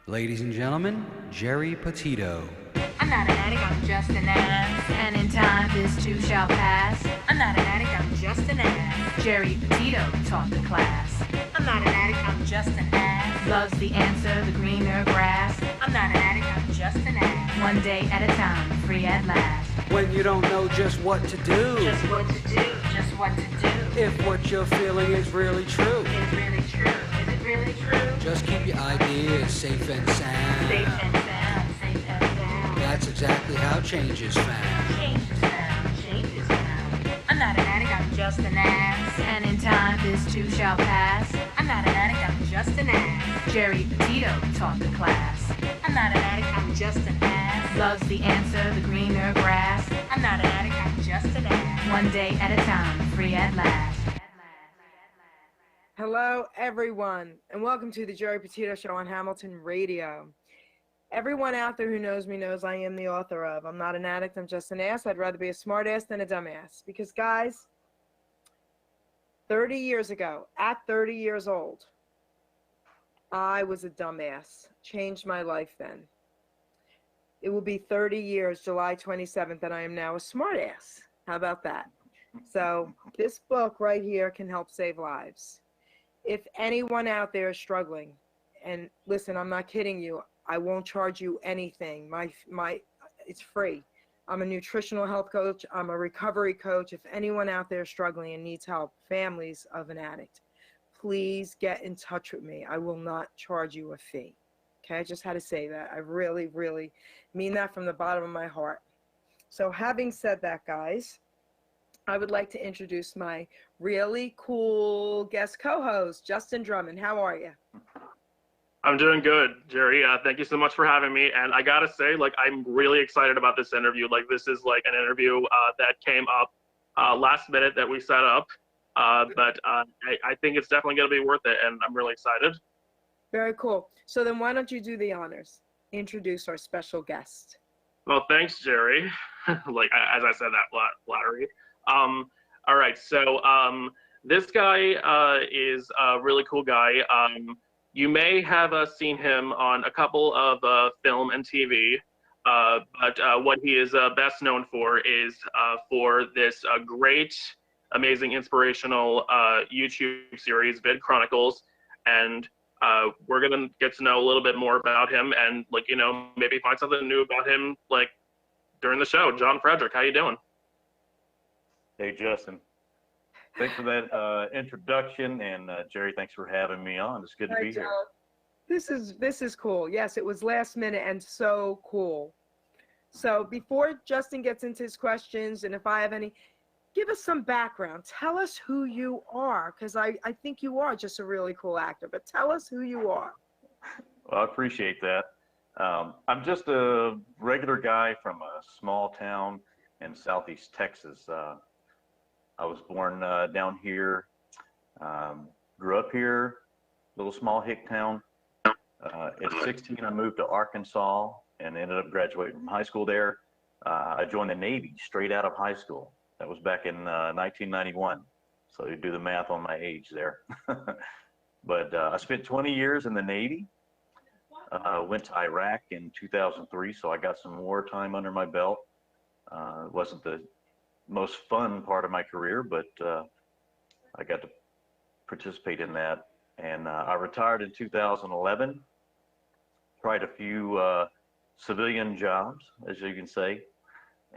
Ladies and gentlemen, Geri Petito. I'm not an addict, I'm just an ass. And in time, this too shall pass. I'm not an addict, I'm just an ass. Geri Petito taught the class. I'm not an addict, I'm just an ass. Loves the answer, the greener grass. I'm not an addict, I'm just an ass. One day at a time, free at last. When you don't know just what to do. Just what to do, just what to do. If what you're feeling is really true. Is really true, is it really true? Just keep your ideas safe and sound. Safe and sound, safe and sound. That's exactly how change is found. Change is found, change is found. I'm not an addict, I'm just an ass. And in time, this too shall pass. I'm not an addict, I'm just an ass. Geri Petito taught the class. I'm not an addict, I'm just an ass. Loves the answer, the greener grass. I'm not an addict, I'm just an ass. One day at a time, free at last. Hello, everyone, and welcome to the Geri Petito Show on Hamilton Radio. Everyone out there who knows me knows I am the author of I'm Not an Addict, I'm Just an Ass. I'd rather be a smart ass than a dumb ass. Because, guys, 30 years ago, at 30 years old, I was a dumbass. Changed my life then. It will be 30 years, July 27th, that I am now a smart ass. How about that? So this book right here can help save lives. If anyone out there is struggling, and listen, I'm not kidding you, I won't charge you anything. It's free. I'm a nutritional health coach. I'm a recovery coach. If anyone out there is struggling and needs help, families of an addict, please get in touch with me. I will not charge you a fee. Okay, I just had to say that. I really, really mean that from the bottom of my heart. So having said that, guys, I would like to introduce my really cool guest co-host, Justin Drummond. How are you? I'm doing good, Geri. Thank you so much for having me. And I gotta say, I'm really excited about this interview. This is an interview that came up last minute that we set up. But I think it's definitely gonna be worth it, and I'm really excited. Very cool. So then why don't you do the honors? Introduce our special guest. Well, thanks, Geri. As I said, that flattery. All right, so this guy is a really cool guy. You may have seen him on a couple of film and TV, but what he is best known for is for this great, amazing, inspirational YouTube series, Chronicles, and we're gonna get to know a little bit more about him, and maybe find something new about him during the show. John Frederick, how you doing? Hey, Justin. Thanks for that introduction, and Geri, thanks for having me on. It's good to be here. This is cool. Yes, it was last minute and so cool. So before Justin gets into his questions, and if I have any, give us some background. Tell us who you are, because I think you are just a really cool actor, but tell us who you are. Well, I appreciate that. I'm just a regular guy from a small town in southeast Texas. I was born down here, grew up here, little small hick town. At 16, I moved to Arkansas and ended up graduating from high school there. I joined the Navy straight out of high school. That was back in 1991. So you do the math on my age there. But I spent 20 years in the Navy. Went to Iraq in 2003, so I got some war time under my belt. It wasn't the most fun part of my career, but I got to participate in that. And I retired in 2011. Tried a few civilian jobs, as you can say,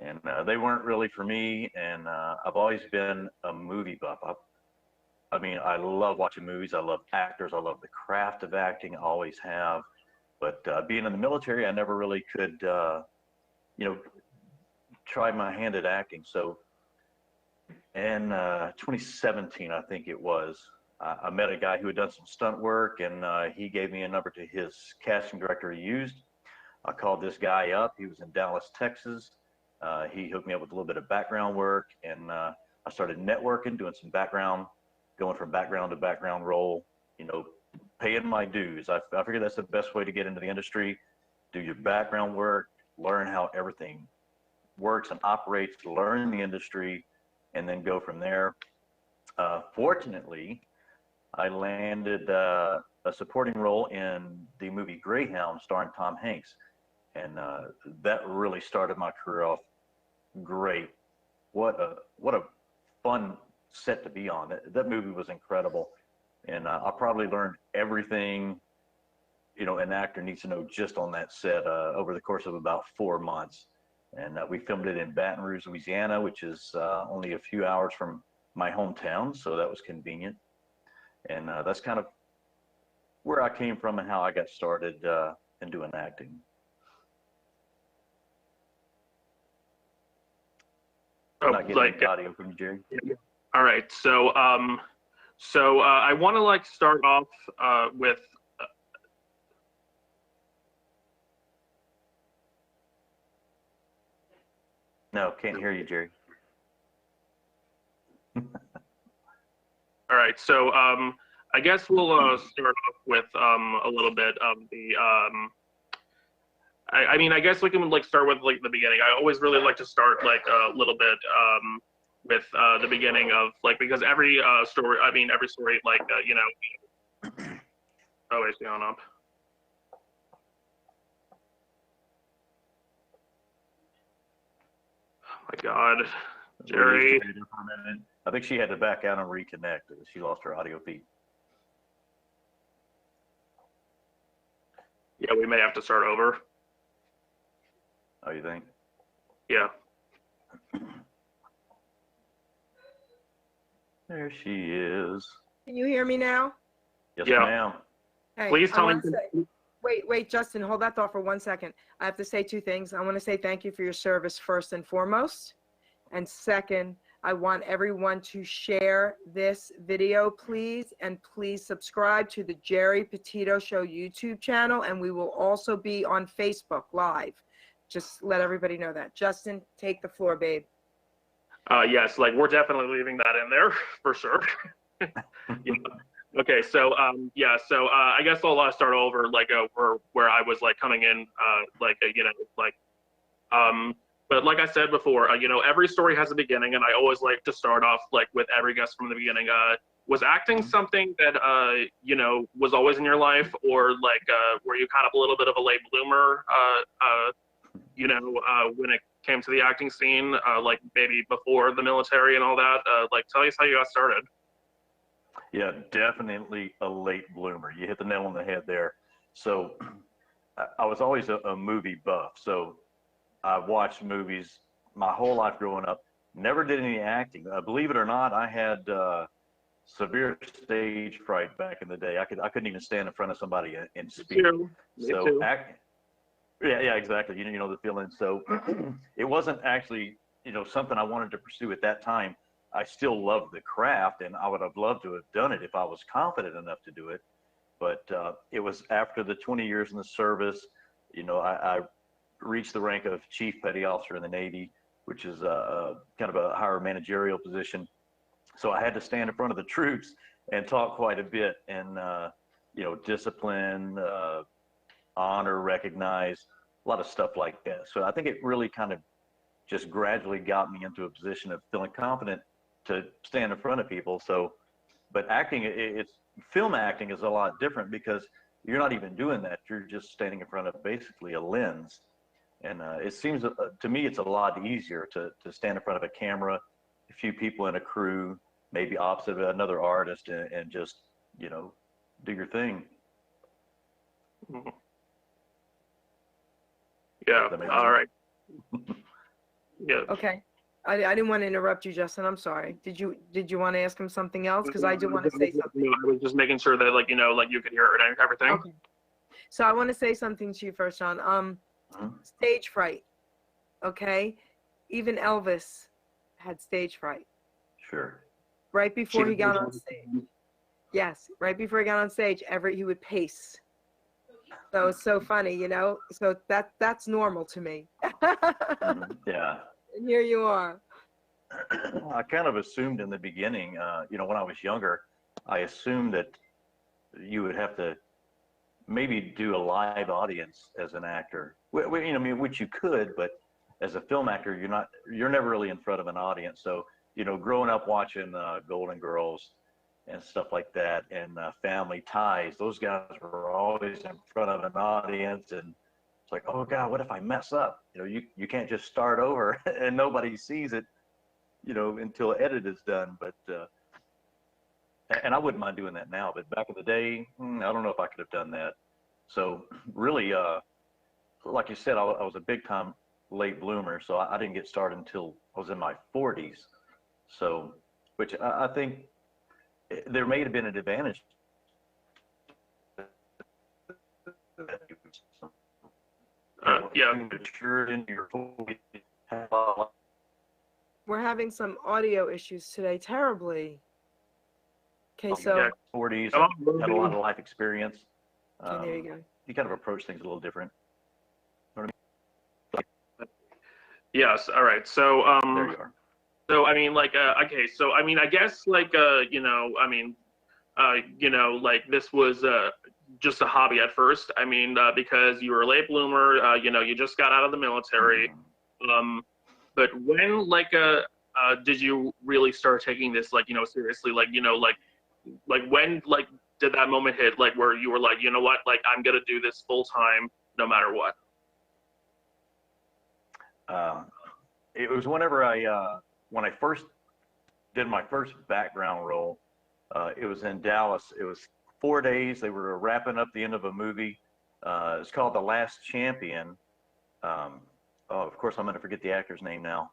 and they weren't really for me. And I've always been a movie buff. I love watching movies. I love actors. I love the craft of acting. I always have. But being in the military, I never really could, try my hand at acting. So in 2017, I think it was, I met a guy who had done some stunt work, and he gave me a number to his casting director he used. I called this guy up. He was in Dallas, Texas. He hooked me up with a little bit of background work, and I started networking, doing some background, going from background to background role, paying my dues. I figured that's the best way to get into the industry. Do your background work, learn how everything works and operates, learn the industry, and then go from there. Fortunately, I landed a supporting role in the movie Greyhound starring Tom Hanks. And that really started my career off great. What a fun set to be on. That movie was incredible. And I probably learned everything, an actor needs to know just on that set over the course of about 4 months. And we filmed it in Baton Rouge, Louisiana, which is only a few hours from my hometown, so that was convenient. And that's kind of where I came from and how I got started in doing acting. Not getting any audio from you, Jerry. All right, so I want to start off with. No, can't hear you, Jerry. All right, so I guess we'll start off with a little bit of the. I mean, I guess we can start with the beginning. I always really like to start a little bit with the beginning of because every story. I mean, every story always going up. My God, Jerry. I think she had to back out and reconnect. She lost her audio feed. Yeah, we may have to start over. Oh, you think? Yeah. There she is. Can you hear me now? Yes, yeah. ma'am. Hey, please tell me. Wait, Justin, hold that thought for 1 second. I have to say two things. I want to say thank you for your service first and foremost. And second, I want everyone to share this video, please. And please subscribe to the Geri Petito Show YouTube channel. And we will also be on Facebook Live. Just let everybody know that. Justin, take the floor, babe. Yes, we're definitely leaving that in there for sure. Yeah. Okay, so I guess I'll start over where I was coming in, but like I said before, every story has a beginning, and I always like to start off with every guest from the beginning. Was acting something that was always in your life, or were you kind of a little bit of a late bloomer? When it came to the acting scene, maybe before the military and all that. Tell us how you got started. Yeah, definitely a late bloomer. You hit the nail on the head there. So I was always a movie buff. So I watched movies my whole life growing up. Never did any acting. Believe it or not, I had severe stage fright back in the day. I couldn't even stand in front of somebody and speak. Me too. Yeah, exactly. You know the feeling. So it wasn't actually, something I wanted to pursue at that time. I still loved the craft, and I would have loved to have done it if I was confident enough to do it. But it was after the 20 years in the service, I reached the rank of Chief Petty Officer in the Navy, which is kind of a higher managerial position. So I had to stand in front of the troops and talk quite a bit, and discipline, honor, recognize, a lot of stuff like that. So I think it really kind of just gradually got me into a position of feeling confident to stand in front of people. So, but acting, film acting is a lot different because you're not even doing that. You're just standing in front of basically a lens. And it seems to me it's a lot easier to stand in front of a camera, a few people in a crew, maybe opposite of another artist, and just, do your thing. Mm-hmm. Yeah. All right. Yeah. Okay. I didn't want to interrupt you, Justin. I'm sorry. Did you want to ask him something else? Because I do want to say something. I was just making sure that you could hear it and everything. Okay. So I want to say something to you first, John. Stage fright. Okay. Even Elvis had stage fright. Sure. Right before he got on stage. Yes. Right before he got on stage, he would pace. So it's so funny, So that's normal to me. Yeah. And here you are. I kind of assumed in the beginning, when I was younger, I assumed that you would have to maybe do a live audience as an actor. Which you could, but as a film actor, you're never really in front of an audience. So, growing up watching Golden Girls and stuff like that, and Family Ties. Those guys were always in front of an audience, and it's like, oh God, what if I mess up? You know, you can't just start over and nobody sees it, you know, until edit is done. But and I wouldn't mind doing that now, but back in the day, I don't know if I could have done that. So really, like you said, I was a big time late bloomer, so I didn't get started until I was in my 40s. So, which I think there may have been an advantage. Yeah. Matured in your 40s. We're having some audio issues today, terribly. Okay, so Yeah. 40s, Oh, had a lot of life experience. okay, there you go. You kind of approach things a little different. Yes. All right. So There you are. so I mean, like, okay. So I mean, I guess like, you know, I mean, you know, like this was just a hobby at first. I mean, because you were a late bloomer, you know, you just got out of the military. But when like did you really start taking this like, you know, seriously? Like, you know, like when like did that moment hit, like where you were like, you know what, like I'm gonna do this full time no matter what? It was whenever when I first did my first background role. It was in Dallas. It was 4 days. They were wrapping up the end of a movie. It's called The Last Champion. Oh, of course, I'm going to forget the actor's name now.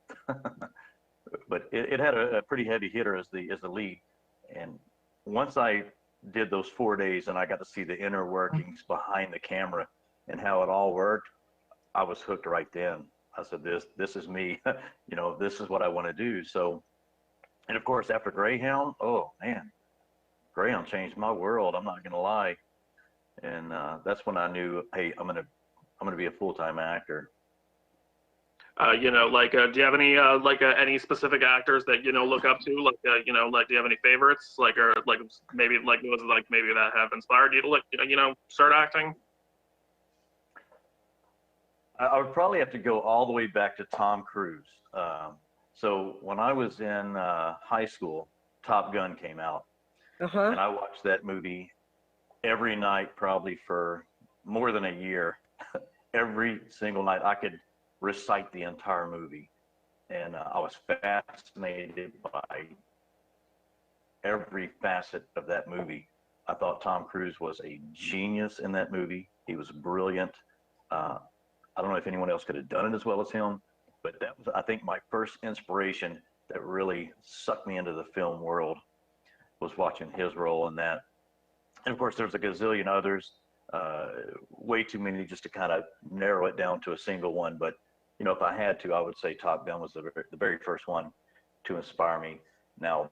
But it had a pretty heavy hitter as the lead. And once I did those 4 days and I got to see the inner workings behind the camera and how it all worked, I was hooked right then. I said, this is me. You know, this is what I want to do. So, and of course, after Greyhound, oh man, Greyhound changed my world. I'm not going to lie. And that's when I knew, hey, I'm gonna be a full-time actor. You know, like, do you have any specific actors that, you know, look up to? Like, you know, like, do you have any favorites? Like, or like maybe like those like maybe that have inspired you to like, you know, start acting? I would probably have to go all the way back to Tom Cruise. So when I was in high school, Top Gun came out, and I watched that movie every night, probably for more than a year. Every single night, I could recite the entire movie, and I was fascinated by every facet of that movie. I thought Tom Cruise was a genius in that movie. He was brilliant. I don't know if anyone else could have done it as well as him, but that was, I think, my first inspiration that really sucked me into the film world was watching his role in that. And of course, there's a gazillion others, way too many just to kind of narrow it down to a single one. But, you know, if I had to, I would say Top Gun was the very first one to inspire me. Now,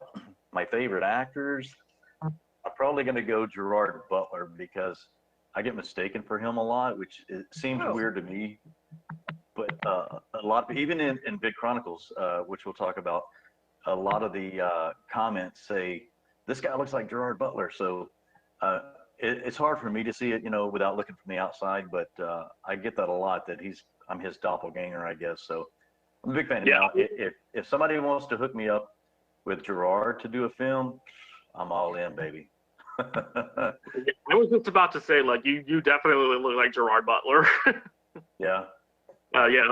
my favorite actors, I'm probably going to go Gerard Butler, because I get mistaken for him a lot, which it seems weird to me. But a lot, even in Big Chronicles, which we'll talk about, a lot of the comments say, this guy looks like Gerard Butler. So it's hard for me to see it, you know, without looking from the outside. But I get that a lot, that I'm his doppelganger, I guess. So I'm a big fan. Yeah. Now, if somebody wants to hook me up with Gerard to do a film, I'm all in, baby. I was just about to say, like, you definitely look like Gerard Butler. Yeah. Yeah.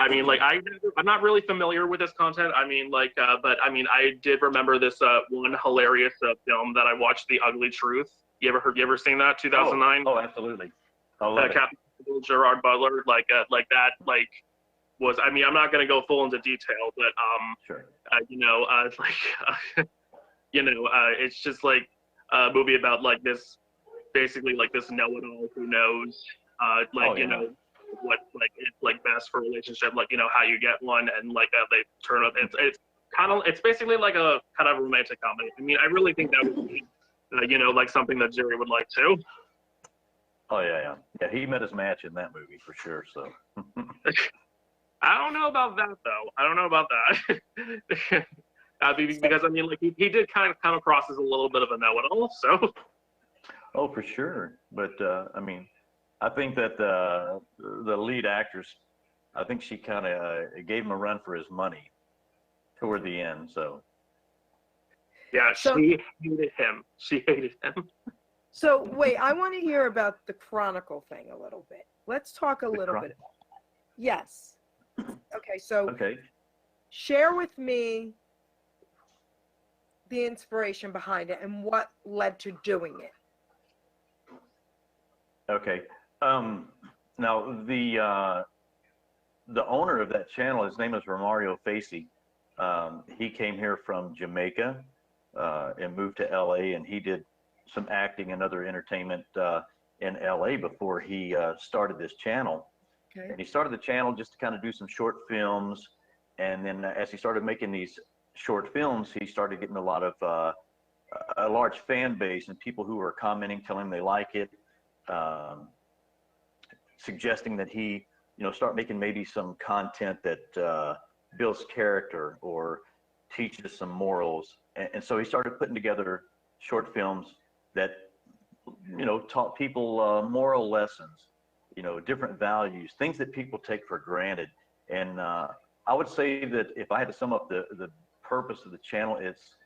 I mean, like, I'm not really familiar with this content. I mean, like, but I mean, I did remember this one hilarious film that I watched, The Ugly Truth. You ever seen that? 2009. Oh, absolutely. I love it. Captain Gerard Butler, like that, like was. I mean, I'm not gonna go full into detail, but Sure. you know, like, you know, it's just like a movie about like this, basically like this know-it-all who knows, like, you know, what like it's like best for a relationship, like, you know, how you get one, and like they turn up. It's basically like a kind of romantic comedy. I mean, I really think that would be, you know, like something that Geri would like too. Oh yeah. He met his match in that movie for sure. So. I don't know about that though. I don't know about that. Because I mean, like he did kind of come across as a little bit of a know-it-all. So. Oh, for sure. But I mean, I think that the lead actress, I think she kind of gave him a run for his money toward the end. So. Yeah, So, she hated him. She hated him. so wait, I want to hear about the Chronicle thing a little bit. Let's talk a The little bit about that. Yes. Okay, so Okay. share with me the inspiration behind it and what led to doing it. Okay. Now the owner of that channel, his name is Romario Facey. He came here from Jamaica and moved to LA, and he did some acting and other entertainment in LA before he started this channel. Okay. And he started the channel just to kind of do some short films, and then as he started making these short films, he started getting a lot of a large fan base and people who were commenting, telling him they like it, suggesting that he, start making maybe some content that builds character or teaches some morals. And so he started putting together short films that, taught people moral lessons, different values, things that people take for granted. And I would say that if I had to sum up the purpose of the channel, it's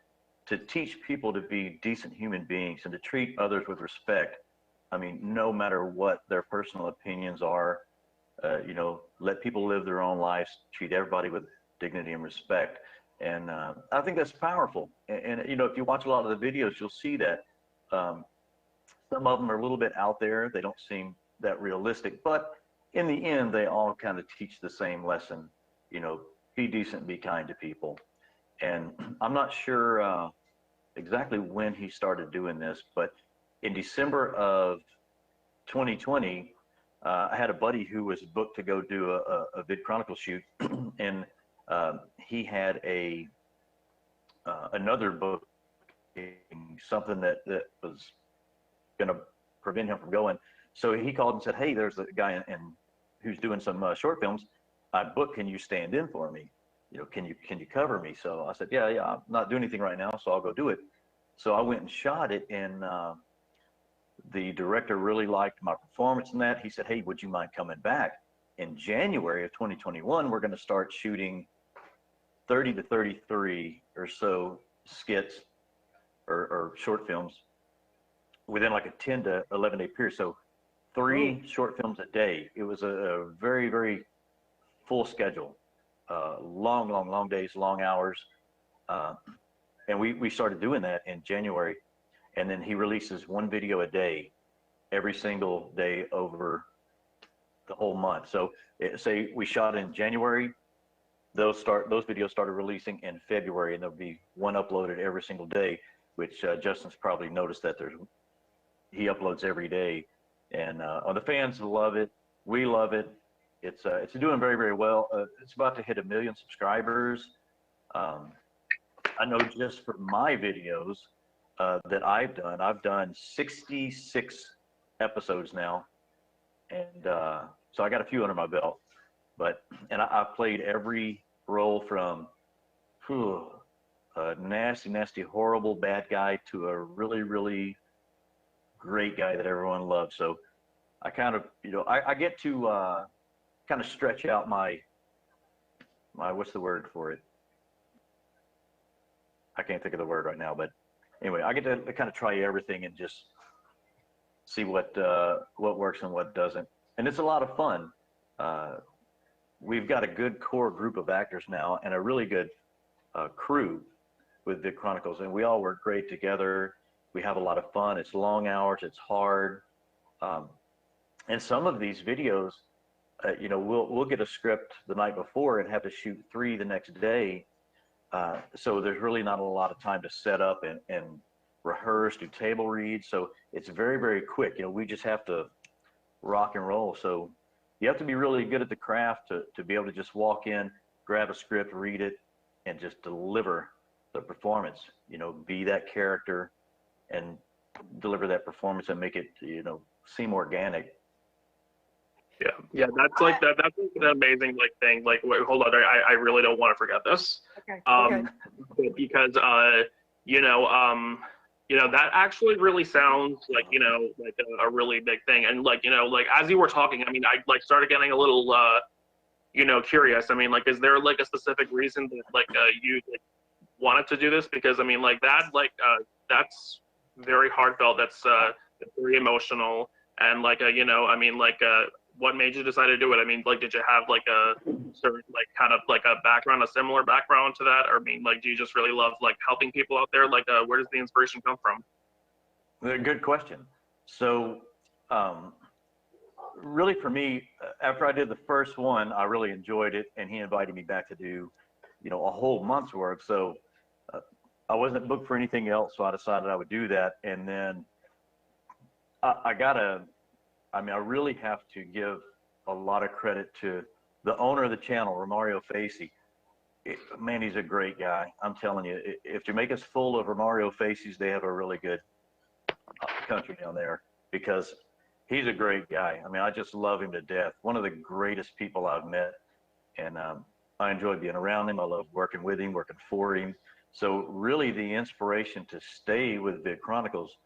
to teach people to be decent human beings and to treat others with respect. I mean, no matter what their personal opinions are, let people live their own lives, treat everybody with dignity and respect. And I think that's powerful. And if you watch a lot of the videos, you'll see that some of them are a little bit out there. They don't seem that realistic, but in the end, they all kind of teach the same lesson, be decent, be kind to people. And I'm not sure exactly when he started doing this, but in December of 2020, I had a buddy who was booked to go do a Vid Chronicle shoot, and he had another book, something that was going to prevent him from going. So he called and said, "Hey, there's a guy who's doing some short films. I booked. Can you stand in for me? Can you cover me?" So I said, "Yeah, I'm not doing anything right now, so I'll go do it." So I went and shot it, and the director really liked my performance in that. He said, "Hey, would you mind coming back? In January of 2021, we're going to start shooting 30 to 33 or so skits or short films within like a 10 to 11 day period. So 3 short films a day. It was a very, very full schedule, long days, long hours. And we started doing that in January. And then he releases 1 video a day, every single day over the whole month. So say we shot in January, those videos started releasing in February, and there'll be 1 uploaded every single day, which Justin's probably noticed that he uploads every day. And the fans love it. We love it. It's doing very, very well. It's about to hit 1 million subscribers. I know just for my videos that I've done 66 episodes now. And so I got a few under my belt. And I've played every role from a nasty, horrible bad guy to a really, really great guy that everyone loves. So I kind of, I get to kind of stretch out my what's the word for it? I can't think of the word right now, but anyway, I get to kind of try everything and just see what works and what doesn't. And it's a lot of fun. We've got a good core group of actors now and a really good crew with Vid Chronicles, and we all work great together. We have a lot of fun. It's long hours. It's hard. And some of these videos, we'll get a script the night before and have to shoot 3 the next day. So there's really not a lot of time to set up and rehearse, do table reads. So it's very, very quick. We just have to rock and roll. So you have to be really good at the craft to be able to just walk in, grab a script, read it, and just deliver the performance, be that character and deliver that performance and make it, seem organic. Yeah, that's like that. That's an amazing thing. Wait, hold on, I really don't want to forget this. Okay. Because that actually really sounds like a really big thing. And as you were talking, I mean, I started getting a little curious. I mean, is there a specific reason that you wanted to do this? Because I mean, like that, that's very heartfelt. That's very emotional, and like you know, I mean, like what made you decide to do it? I mean, like, did you have like a certain like kind of like a background, a similar background to that, or I mean, like, do you just really love like helping people out there? Like, where does the inspiration come from? Good question. So, really for me, after I did the first one, I really enjoyed it, and he invited me back to do, you know, a whole month's work. So I wasn't booked for anything else, so I decided I would do that. And then I mean, I really have to give a lot of credit to the owner of the channel, Romario Facey. Man, he's a great guy. I'm telling you, if Jamaica's full of Romario Faces, they have a really good country down there, because he's a great guy. I mean, I just love him to death. One of the greatest people I've met, and I enjoy being around him. I love working with him, working for him. So really the inspiration to stay with Big Chronicles,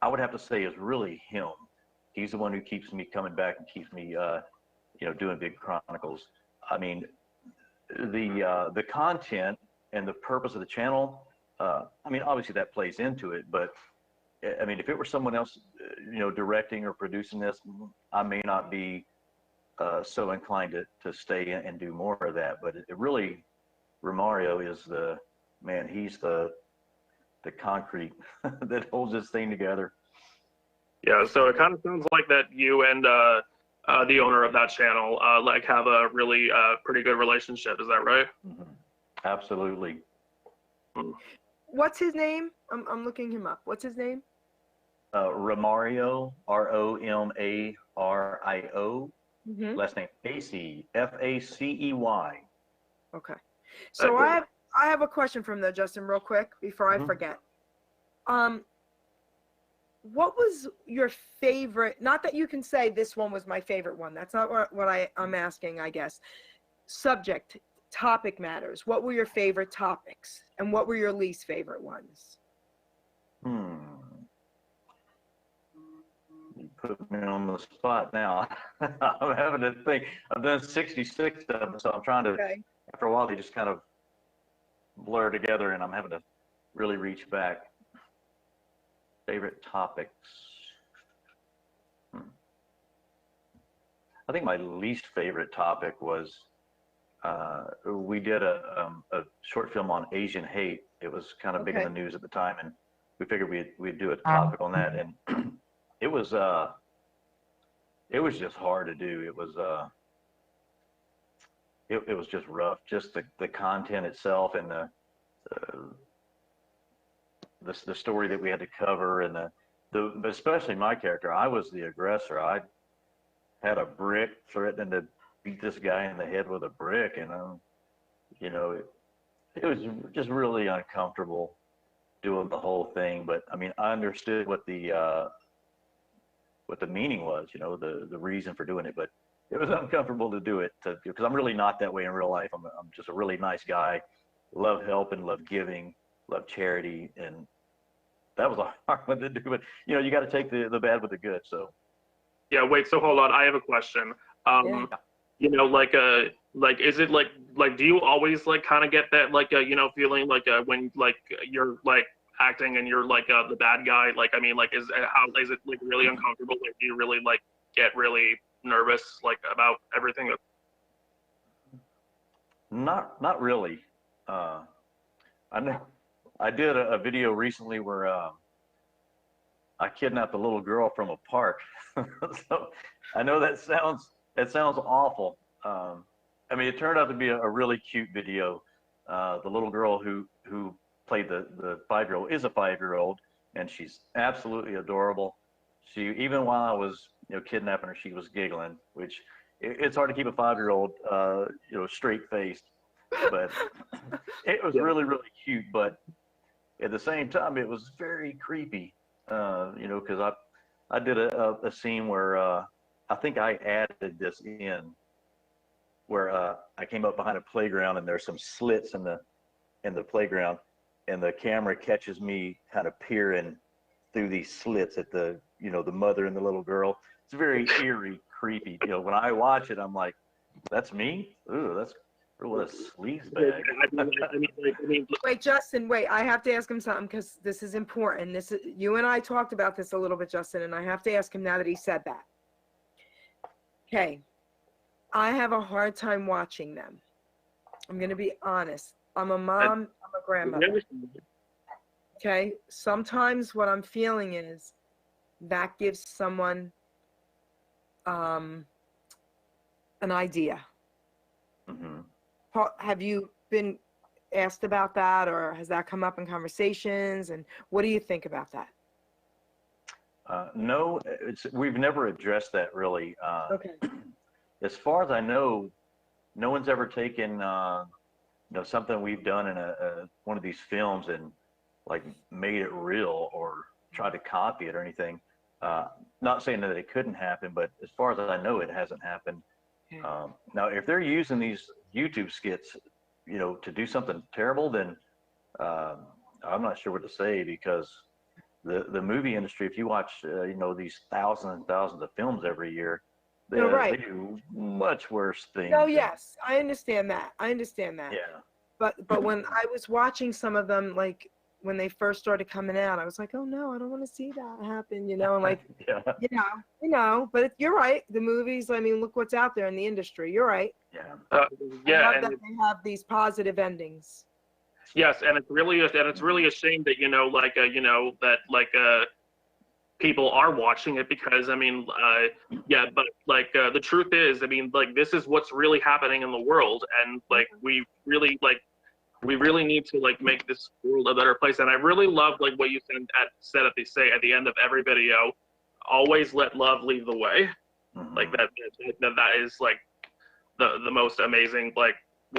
I would have to say, is really him. He's the one who keeps me coming back and keeps me, you know, doing Big Chronicles. I mean, the content and the purpose of the channel, I mean, obviously that plays into it, but I mean, if it were someone else, you know, directing or producing this, I may not be so inclined to stay and do more of that. But it really, Romario is the man. He's the concrete that holds this thing together. Yeah, so it kind of sounds like that you and the owner of that channel like have a really pretty good relationship. Is that right? Mm-hmm. Absolutely. What's his name? I'm looking him up. What's his name? Romario, Romario. Mm-hmm. Last name Facey, Facey. Okay. So I have a question from there, Justin, real quick before I forget. What was your favorite? Not that you can say this one was my favorite one. That's not what I'm asking, I guess. Subject, topic matters. What were your favorite topics, and what were your least favorite ones? You put me on the spot now. I'm having to think. I've done 66 of them, so I'm trying to. Okay. After a while, they just kind of blur together, and I'm having to really reach back. Favorite topics. I think my least favorite topic was we did a short film on Asian hate. It was kind of big in the news at the time, and we figured we'd do a topic on that, and it was just hard to do. It was just rough, just the content itself, and the story that we had to cover, and especially my character. I was the aggressor. I had a brick, threatening to beat this guy in the head with a brick, and you know, it was just really uncomfortable doing the whole thing. But I mean, I understood what the meaning was, you know, the reason for doing it, but it was uncomfortable to do it because I'm really not that way in real life. I'm just a really nice guy, love helping, love giving, love charity, and that was a hard one to do. But you know, you got to take the bad with the good. So yeah, wait, so hold on, I have a question. You know, like is it like do you always like kind of get that like you know, feeling like when like you're like acting and you're like the bad guy? Like, I mean, like is it like really uncomfortable? Like, do you really like get really nervous like about everything? Not really. I know I did a video recently where I kidnapped a little girl from a park. So I know that sounds awful. I mean, it turned out to be a really cute video. The little girl who played the 5-year-old is a 5-year-old, and she's absolutely adorable. She, even while I was, you know, kidnapping her, she was giggling, which it's hard to keep a 5-year-old, you know, straight faced, but it was really, really cute. But at the same time, it was very creepy, you know, because I did a scene where I think I added this in, where I came up behind a playground and there's some slits in the playground, and the camera catches me kind of peering through these slits at the, you know, the mother and the little girl. It's very eerie, creepy. You know, when I watch it, I'm like, that's me? Ooh, What a sleaze bag. Wait, Justin, wait. I have to ask him something because this is important. You and I talked about this a little bit, Justin, and I have to ask him now that he said that. Okay. I have a hard time watching them. I'm going to be honest. I'm a mom. I'm a grandmother. Okay. Sometimes what I'm feeling is that gives someone an idea. Mm-hmm. Have you been asked about that, or has that come up in conversations? And what do you think about that? No, we've never addressed that really. Okay. As far as I know, no one's ever taken something we've done in one of these films and like made it real or tried to copy it or anything. Not saying that it couldn't happen, but as far as I know, it hasn't happened. Okay. Now, if they're using these YouTube skits, to do something terrible, then I'm not sure what to say, because the movie industry, if you watch, these thousands and thousands of films every year, they do much worse things. Oh, yes. I understand that. Yeah. But when I was watching some of them, like when they first started coming out, I was like, oh no, I don't want to see that happen, and like, yeah. But you're right. The movies, I mean, look what's out there in the industry. You're right. Yeah. Yeah. They have these positive endings. Yes, and it's really a shame that people are watching it, because I mean, but the truth is, I mean, this is what's really happening in the world, and we really need to make this world a better place. And I really love what you said at the end of every video, always let love lead the way. Mm-hmm. That is the most amazing way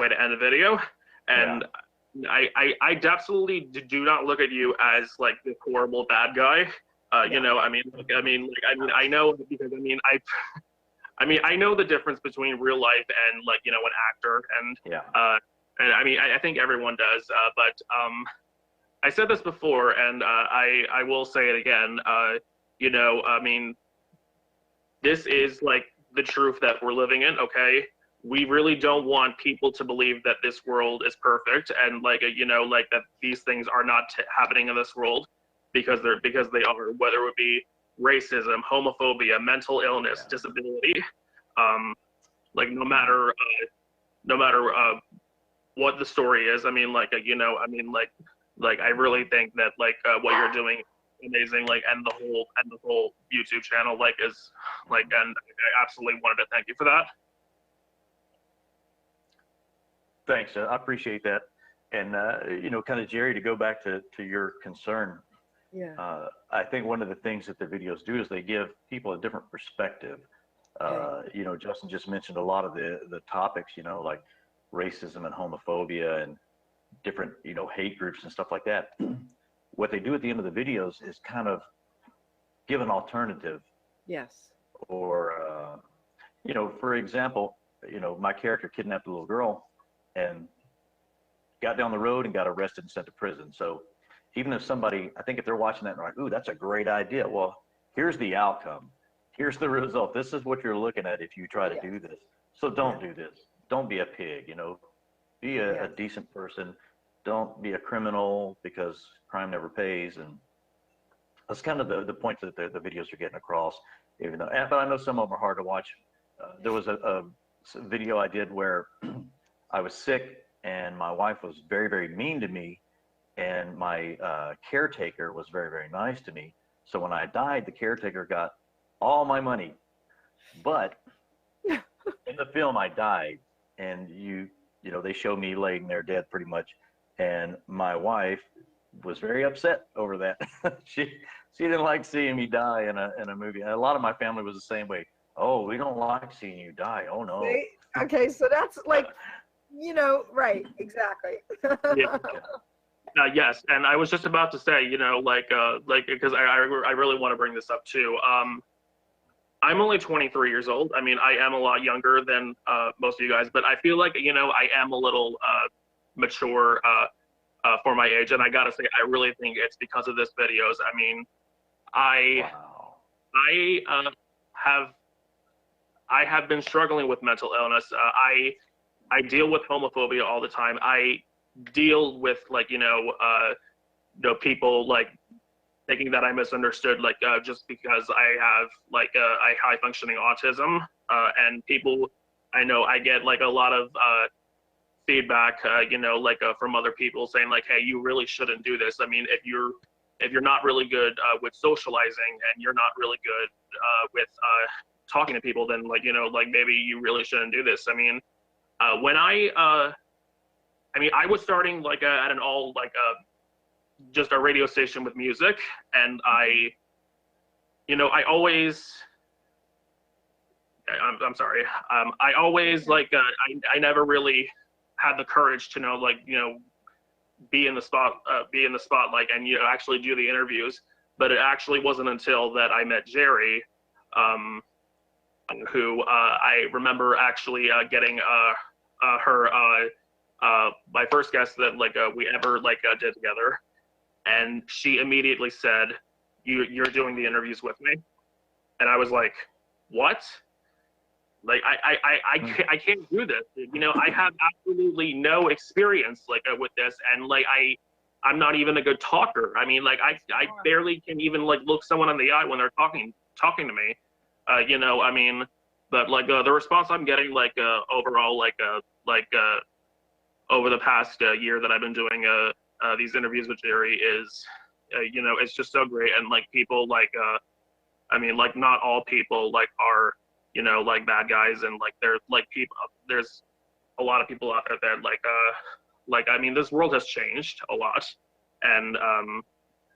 to end a video. And I definitely do not look at you as the horrible bad guy. I know, because I know the difference between real life and an actor, and and I think everyone does. But I said this before, and I will say it again. This is the truth that we're living in. Okay, we really don't want people to believe that this world is perfect, and that these things are not happening in this world, because they are, whether it would be racism, homophobia, mental illness, disability, no matter what the story is. I mean, I really think that what you're doing is amazing, and the whole YouTube channel is and I absolutely wanted to thank you for that. Thanks, I appreciate that. And kind of, Geri, to go back to your concern, I think one of the things that the videos do is they give people a different perspective. Justin just mentioned a lot of the topics, like racism and homophobia and different, hate groups and stuff like that. What they do at the end of the videos is kind of give an alternative. Yes. Or, for example, my character kidnapped a little girl and got down the road and got arrested and sent to prison. So even if somebody, I think if they're watching that and they're like, ooh, that's a great idea. Well, here's the outcome. Here's the result. This is what you're looking at if you try to do this. So don't do this. Don't be a pig, be a decent person. Don't be a criminal, because crime never pays. And that's kind of the point that the videos are getting across. But I know some of them are hard to watch. There was a video I did where I was sick and my wife was very, very mean to me, and my caretaker was very, very nice to me. So when I died, the caretaker got all my money. But in the film, I died, and they show me laying there dead pretty much. And my wife was very upset over that. She didn't like seeing me die in a movie. And a lot of my family was the same way. Oh, we don't like seeing you die. Oh no. Okay, so that's right, exactly. Yes, and I was just about to say, because I really want to bring this up too. I'm only 23 years old. I mean, I am a lot younger than most of you guys, but I feel like I am a little mature for my age, and I gotta say, I really think it's because of this videos. I mean, I have been struggling with mental illness. I deal with homophobia all the time. I deal with like, people like thinking that I misunderstood, like just because I have like a high functioning autism, and people, I know I get like a lot of feedback, from other people saying like, hey, you really shouldn't do this. I mean, if you're not really good with socializing and you're not really good with talking to people, then like, maybe you really shouldn't do this. I mean, when I was starting like at an all like just a radio station with music, and I'm sorry. I always like I never really had the courage to be in the spotlight and actually do the interviews. But it actually wasn't until that I met Geri, who I remember actually getting her my first guest that we ever did together, and she immediately said, "You're doing the interviews with me," and I was like, "What?" Like I can't do this. I have absolutely no experience with this, and I'm not even a good talker. I mean, I barely can even look someone in the eye when they're talking to me. But the response I'm getting overall over the past year that I've been doing these interviews with Geri is it's just so great, and people not all people are bad guys, and there's people, there's a lot of people out there that this world has changed a lot, and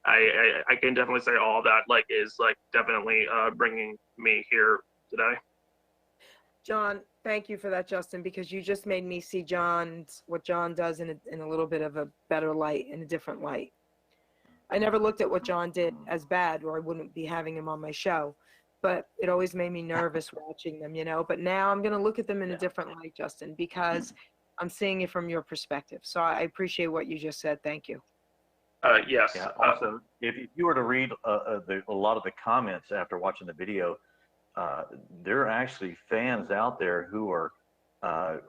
I can definitely say all that is definitely bringing me here today. John, thank you for that, Justin, because you just made me see what John does in a little bit of a better light, in a different light. I never looked at what John did as bad, or I wouldn't be having him on my show. But it always made me nervous watching them, But now I'm going to look at them in a different light, Justin, because I'm seeing it from your perspective. So I appreciate what you just said. Thank you. Yes. Yeah, also, if you were to read a lot of the comments after watching the video, there are actually fans out there who are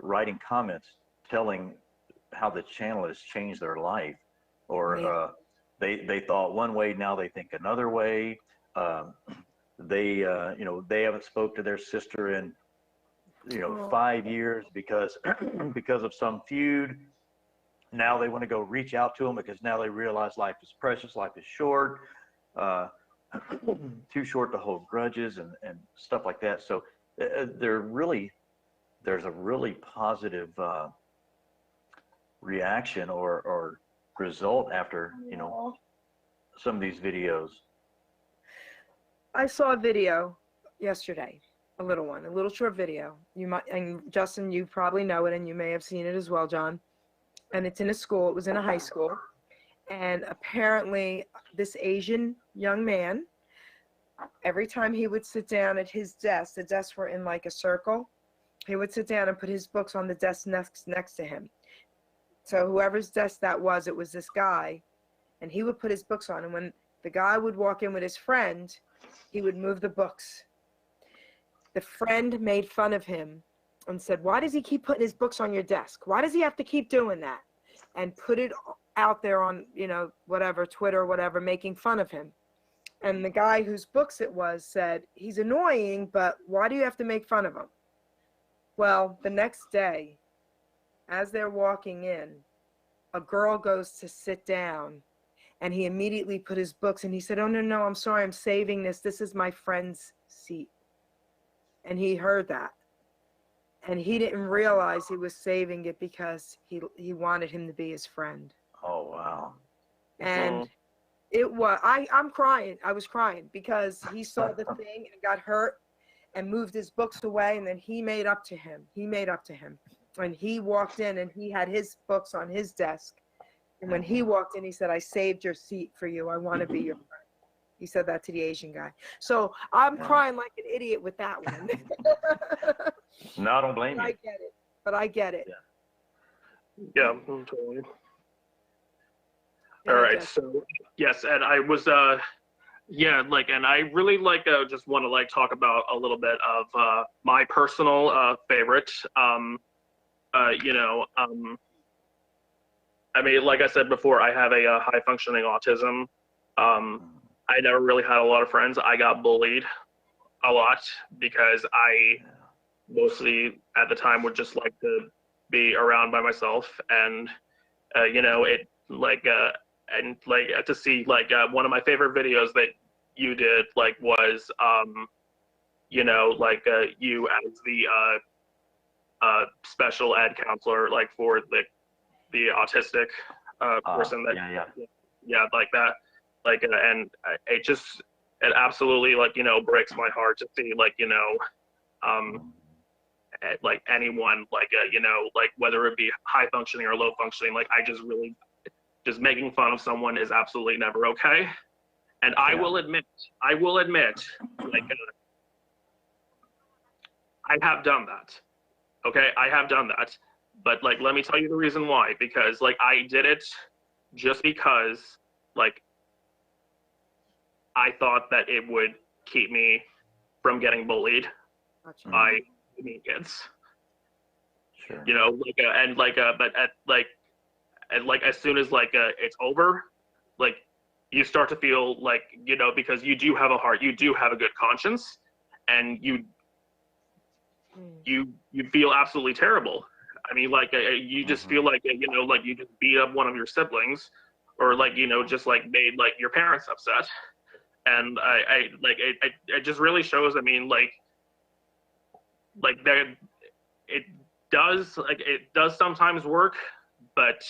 writing comments telling how the channel has changed their life, or they thought one way, now they think another way. They haven't spoke to their sister in 5 years because of some feud. Now they want to go reach out to them because now they realize life is precious, life is short, too short to hold grudges and stuff like that. So there's a really positive reaction or result after some of these videos. I saw a video yesterday, a little short video. You might, and Justin, you probably know it, and you may have seen it as well, John. And it's in a school. It was in a high school, and apparently this Asian young man, every time he would sit down at his desk, the desks were in a circle. He would sit down and put his books on the desk next to him. So whoever's desk that was, it was this guy, and he would put his books on. And when the guy would walk in with his friend, he would move the books. The friend made fun of him and said, "Why does he keep putting his books on your desk? Why does he have to keep doing that?" And put it out there on, whatever, Twitter or whatever, making fun of him. And the guy whose books it was said, "He's annoying, but why do you have to make fun of him?" Well, the next day, as they're walking in, a girl goes to sit down, and he immediately put his books, and he said, "Oh, no, I'm sorry, I'm saving this. This is my friend's seat." And he heard that. And he didn't realize he was saving it because he wanted him to be his friend. Oh, wow. And it was, I'm crying. I was crying because he saw the thing and got hurt and moved his books away, and then he made up to him. And he walked in, and he had his books on his desk. And when he walked in, he said, "I saved your seat for you. I want to be your friend." He said that to the Asian guy. So I'm crying like an idiot with that one. No, I don't blame you. I get it. Yeah, totally. All right, so yes, and I was and I really just want to talk about a little bit of my personal favorite you know, I mean, like I said before, I have a high functioning autism. I never really had a lot of friends. I got bullied a lot because I mostly at the time would just like to be around by myself, and you know, it like and like to see like one of my favorite videos that you did like was you know, like you as the special ed counselor, like for the autistic person that yeah, like that, like and it absolutely, like, you know, breaks my heart to see, like, you know, like anyone, like you know, like whether it be high functioning or low functioning, like I just really, just making fun of someone is absolutely never okay. And I will admit, like I have done that. Okay, I have done that. But like, let me tell you the reason why. Because like I did it just because like I thought that it would keep me from getting bullied by mean kids. Sure. You know, like and like but at like and like as soon as like it's over, like you start to feel like, you know, because you do have a heart, you do have a good conscience, and you feel absolutely terrible. I mean, like you just feel like, you know, like you just beat up one of your siblings, or like, you know, just like made like your parents upset. And I like it just really shows. I mean, like that it does sometimes work, but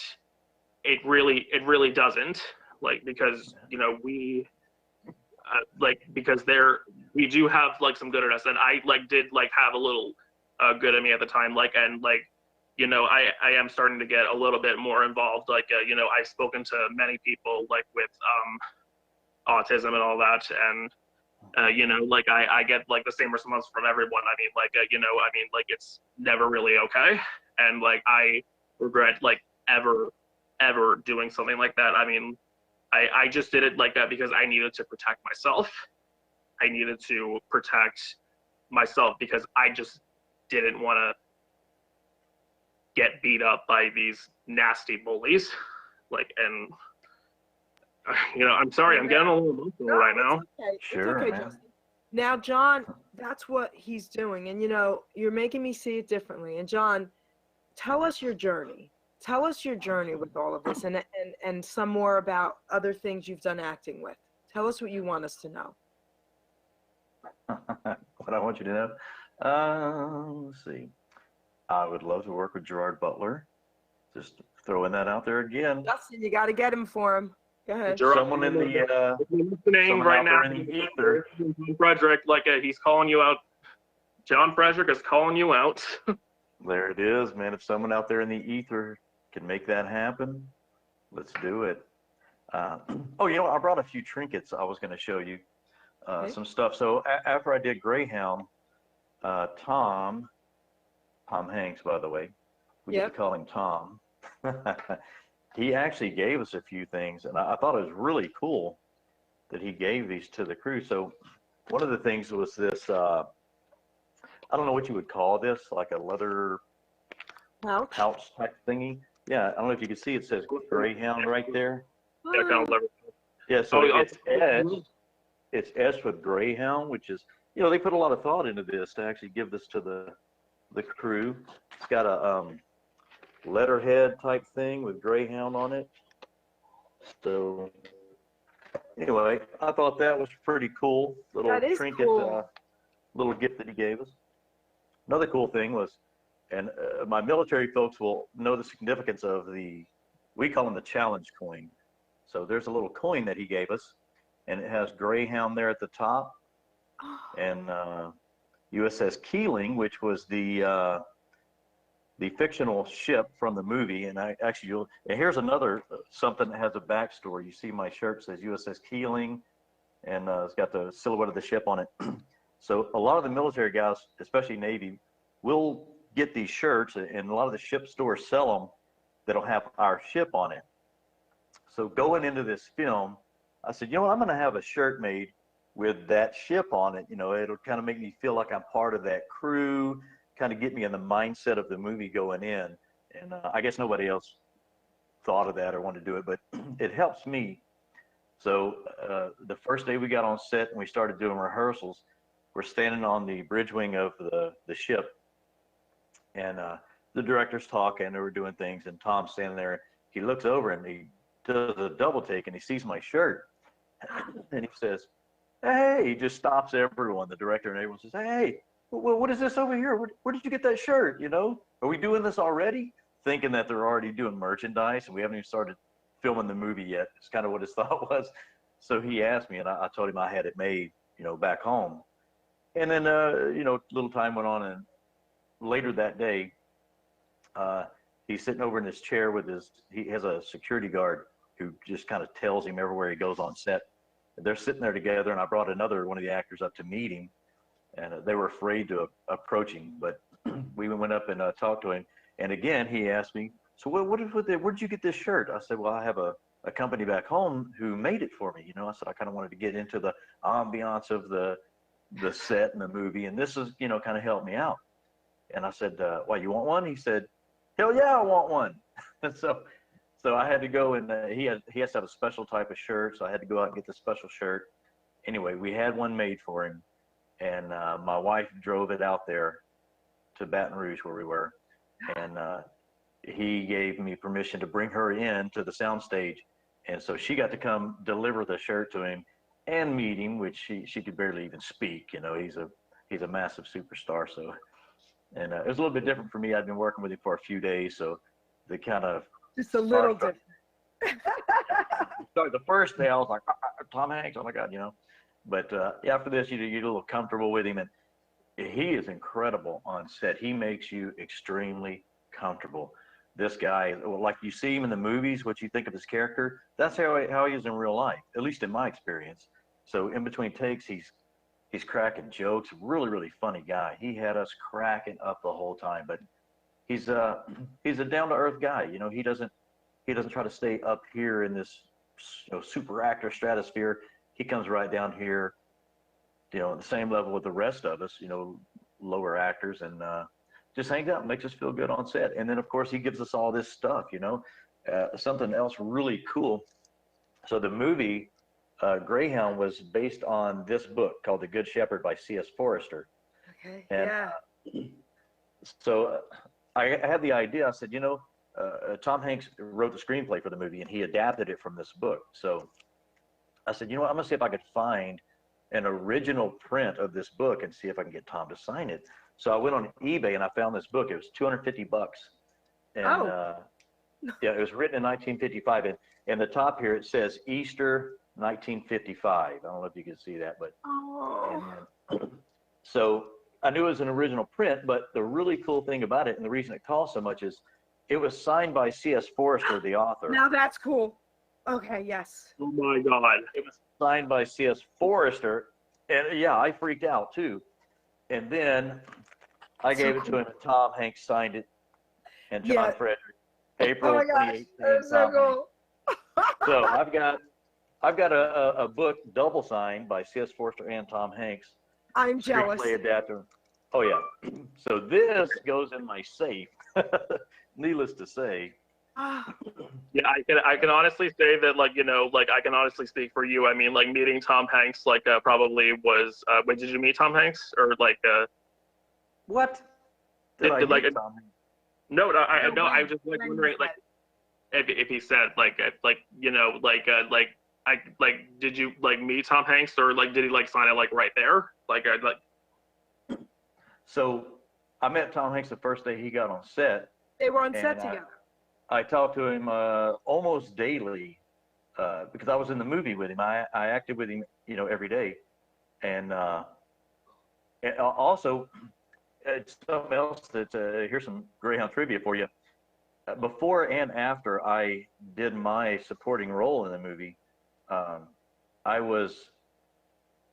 it really doesn't. Like, because, you know, we like, because we do have like some good at us, and I like did like have a little good at me at the time, like, and like, you know, I am starting to get a little bit more involved, like you know, I've spoken to many people like with autism and all that, and you know, like I get like the same response from everyone. I mean, like you know, I mean, like it's never really okay, and like I regret like ever doing something like that. I mean, I just did it like that because I needed to protect myself. I needed to protect myself because I just didn't want to get beat up by these nasty bullies. Like, and you know, I'm sorry, I'm getting a little emotional right now. Okay. Sure, it's okay, man. Justin. Now, John, that's what he's doing. And, you know, you're making me see it differently. And, John, tell us your journey. Tell us your journey with all of this, and some more about other things you've done acting with. Tell us what you want us to know. What I want you to know? Let's see. I would love to work with Gerard Butler. Just throwing that out there again. Justin, you got to get him for him. Go ahead. Someone in the listening right now, in the ether. John Frederick, like he's calling you out. John Frederick is calling you out. There it is, man. If someone out there in the ether can make that happen, let's do it. Oh, you know, I brought a few trinkets I was going to show you. Some stuff. So after I did Greyhound, Tom Hanks, by the way, we get to call him Tom. He actually gave us a few things, and I thought it was really cool that he gave these to the crew. So one of the things was this, I don't know what you would call this, like a leather pouch type thingy. Yeah, I don't know if you can see, it says Greyhound right there. Yeah, kind of leather. Yeah, so it's etched with Greyhound, which is, you know, they put a lot of thought into this to actually give this to the crew. It's got a letterhead type thing with Greyhound on it. So anyway, I thought that was pretty cool. Little trinket, cool. Little gift that he gave us. Another cool thing was, and my military folks will know the significance of we call them the challenge coin. So there's a little coin that he gave us, and it has Greyhound there at the top, and USS Keeling, which was the fictional ship from the movie. And and here's another something that has a backstory. You see my shirt says USS Keeling, and it's got the silhouette of the ship on it. So a lot of the military guys, especially Navy, will get these shirts, and a lot of the ship stores sell them that'll have our ship on it. So going into this film, I said, you know what, I'm going to have a shirt made with that ship on it. You know, it'll kind of make me feel like I'm part of that crew. kind of get me in the mindset of the movie going in. And I guess nobody else thought of that or wanted to do it, but it helps me. So the first day we got on set and we started doing rehearsals, we're standing on the bridge wing of the ship, and the director's talking, and we're doing things, and Tom's standing there. He looks over and he does a double take, and he sees my shirt, and he says, "Hey!" He just stops everyone. The director and everyone says, "Hey, what is this over here? Where did you get that shirt? You know, are we doing this already?" Thinking that they're already doing merchandise, and we haven't even started filming the movie yet. It's kind of what his thought was. So he asked me, and I told him I had it made, back home. And then, little time went on, and later that day, he's sitting over in his chair with he has a security guard who just kind of tells him everywhere he goes on set. They're sitting there together, and I brought one of the actors up to meet him, and they were afraid to approach him, but we went up and talked to him. And again, he asked me, "So where'd you get this shirt?" I said, "Well, I have a company back home who made it for me." I said, I kind of wanted to get into the ambiance of the set and the movie, and this is, kind of helped me out. And I said, "Why, you want one?" He said, "Hell yeah, I want one." And so I had to go, and he has to have a special type of shirt, so I had to go out and get the special shirt. Anyway, we had one made for him, and my wife drove it out there to Baton Rouge where we were, and he gave me permission to bring her in to the soundstage, and so she got to come deliver the shirt to him and meet him, which she could barely even speak. He's a massive superstar. So, and it was a little bit different for me. I'd been working with him for a few days, so the kind of Just a little different. So the first day I was like, Tom Hanks, oh my God, But after this, you get a little comfortable with him, and he is incredible on set. He makes you extremely comfortable. This guy, like you see him in the movies, what you think of his character, that's how he is in real life, at least in my experience. So in between takes, he's cracking jokes. Really, really funny guy. He had us cracking up the whole time. But he's a down to earth guy. He doesn't try to stay up here in this super actor stratosphere. He comes right down here, on the same level with the rest of us, lower actors, and just hangs out and makes us feel good on set. And then, of course, he gives us all this stuff, something else really cool. So the movie Greyhound was based on this book called The Good Shepherd by C.S. Forrester. Okay, and, yeah. So I had the idea. I said, Tom Hanks wrote the screenplay for the movie, and he adapted it from this book. So I said, I'm going to see if I could find an original print of this book and see if I can get Tom to sign it. So I went on eBay and I found this book. It was $250. And yeah, it was written in 1955. And in the top here, it says Easter 1955. I don't know if you can see that, but so I knew it was an original print, but the really cool thing about it, and the reason it cost so much, is it was signed by C.S. Forrester, the author. Now that's cool. Okay, yes. Oh my God. It was signed by C.S. Forrester, and yeah, I freaked out too. And then I gave it to him, and Tom Hanks signed it, and John Frederick, April 28th. That's so cool. So I've got a book double signed by C.S. Forrester and Tom Hanks. I'm jealous. Screenplay adapter. Oh yeah. So this goes in my safe. Needless to say. Yeah, I can honestly say that, I can honestly speak for you. I mean, meeting Tom Hanks, probably was. Wait, did you meet Tom Hanks or What? Did I meet Tom Hanks? No, I was just wondering, if he said, did you meet Tom Hanks, or did he sign it right there? So I met Tom Hanks the first day he got on set. They were on set together. I talked to him almost daily because I was in the movie with him. I acted with him, every day. And also, something else that here's some Greyhound trivia for you. Before and after I did my supporting role in the movie, I was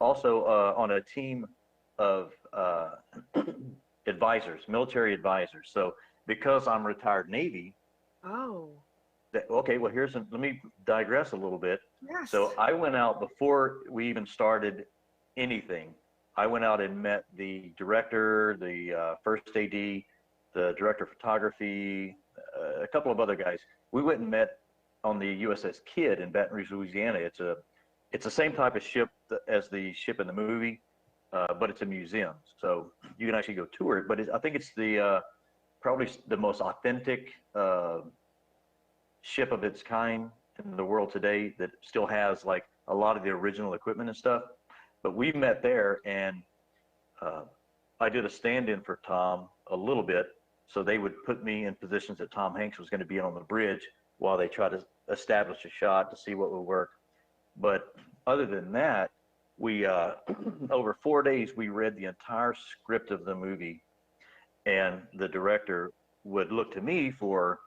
also on a team of advisors, military advisors. So because I'm retired Navy. Oh. Okay, well, let me digress a little bit. Yes. So I went out before we even started anything, I went out and met the director, the first AD, the director of photography, a couple of other guys. We went and met on the USS Kidd in Baton Rouge, Louisiana. It's the same type of ship as the ship in the movie, but it's a museum, so you can actually go tour it. But I think it's the probably the most authentic ship of its kind in the world today that still has like a lot of the original equipment and stuff. But we met there, and I did a stand-in for Tom a little bit, so they would put me in positions that Tom Hanks was going to be on the bridge while they try to establish a shot to see what would work. But other than that, we over 4 days we read the entire script of the movie, and the director would look to me for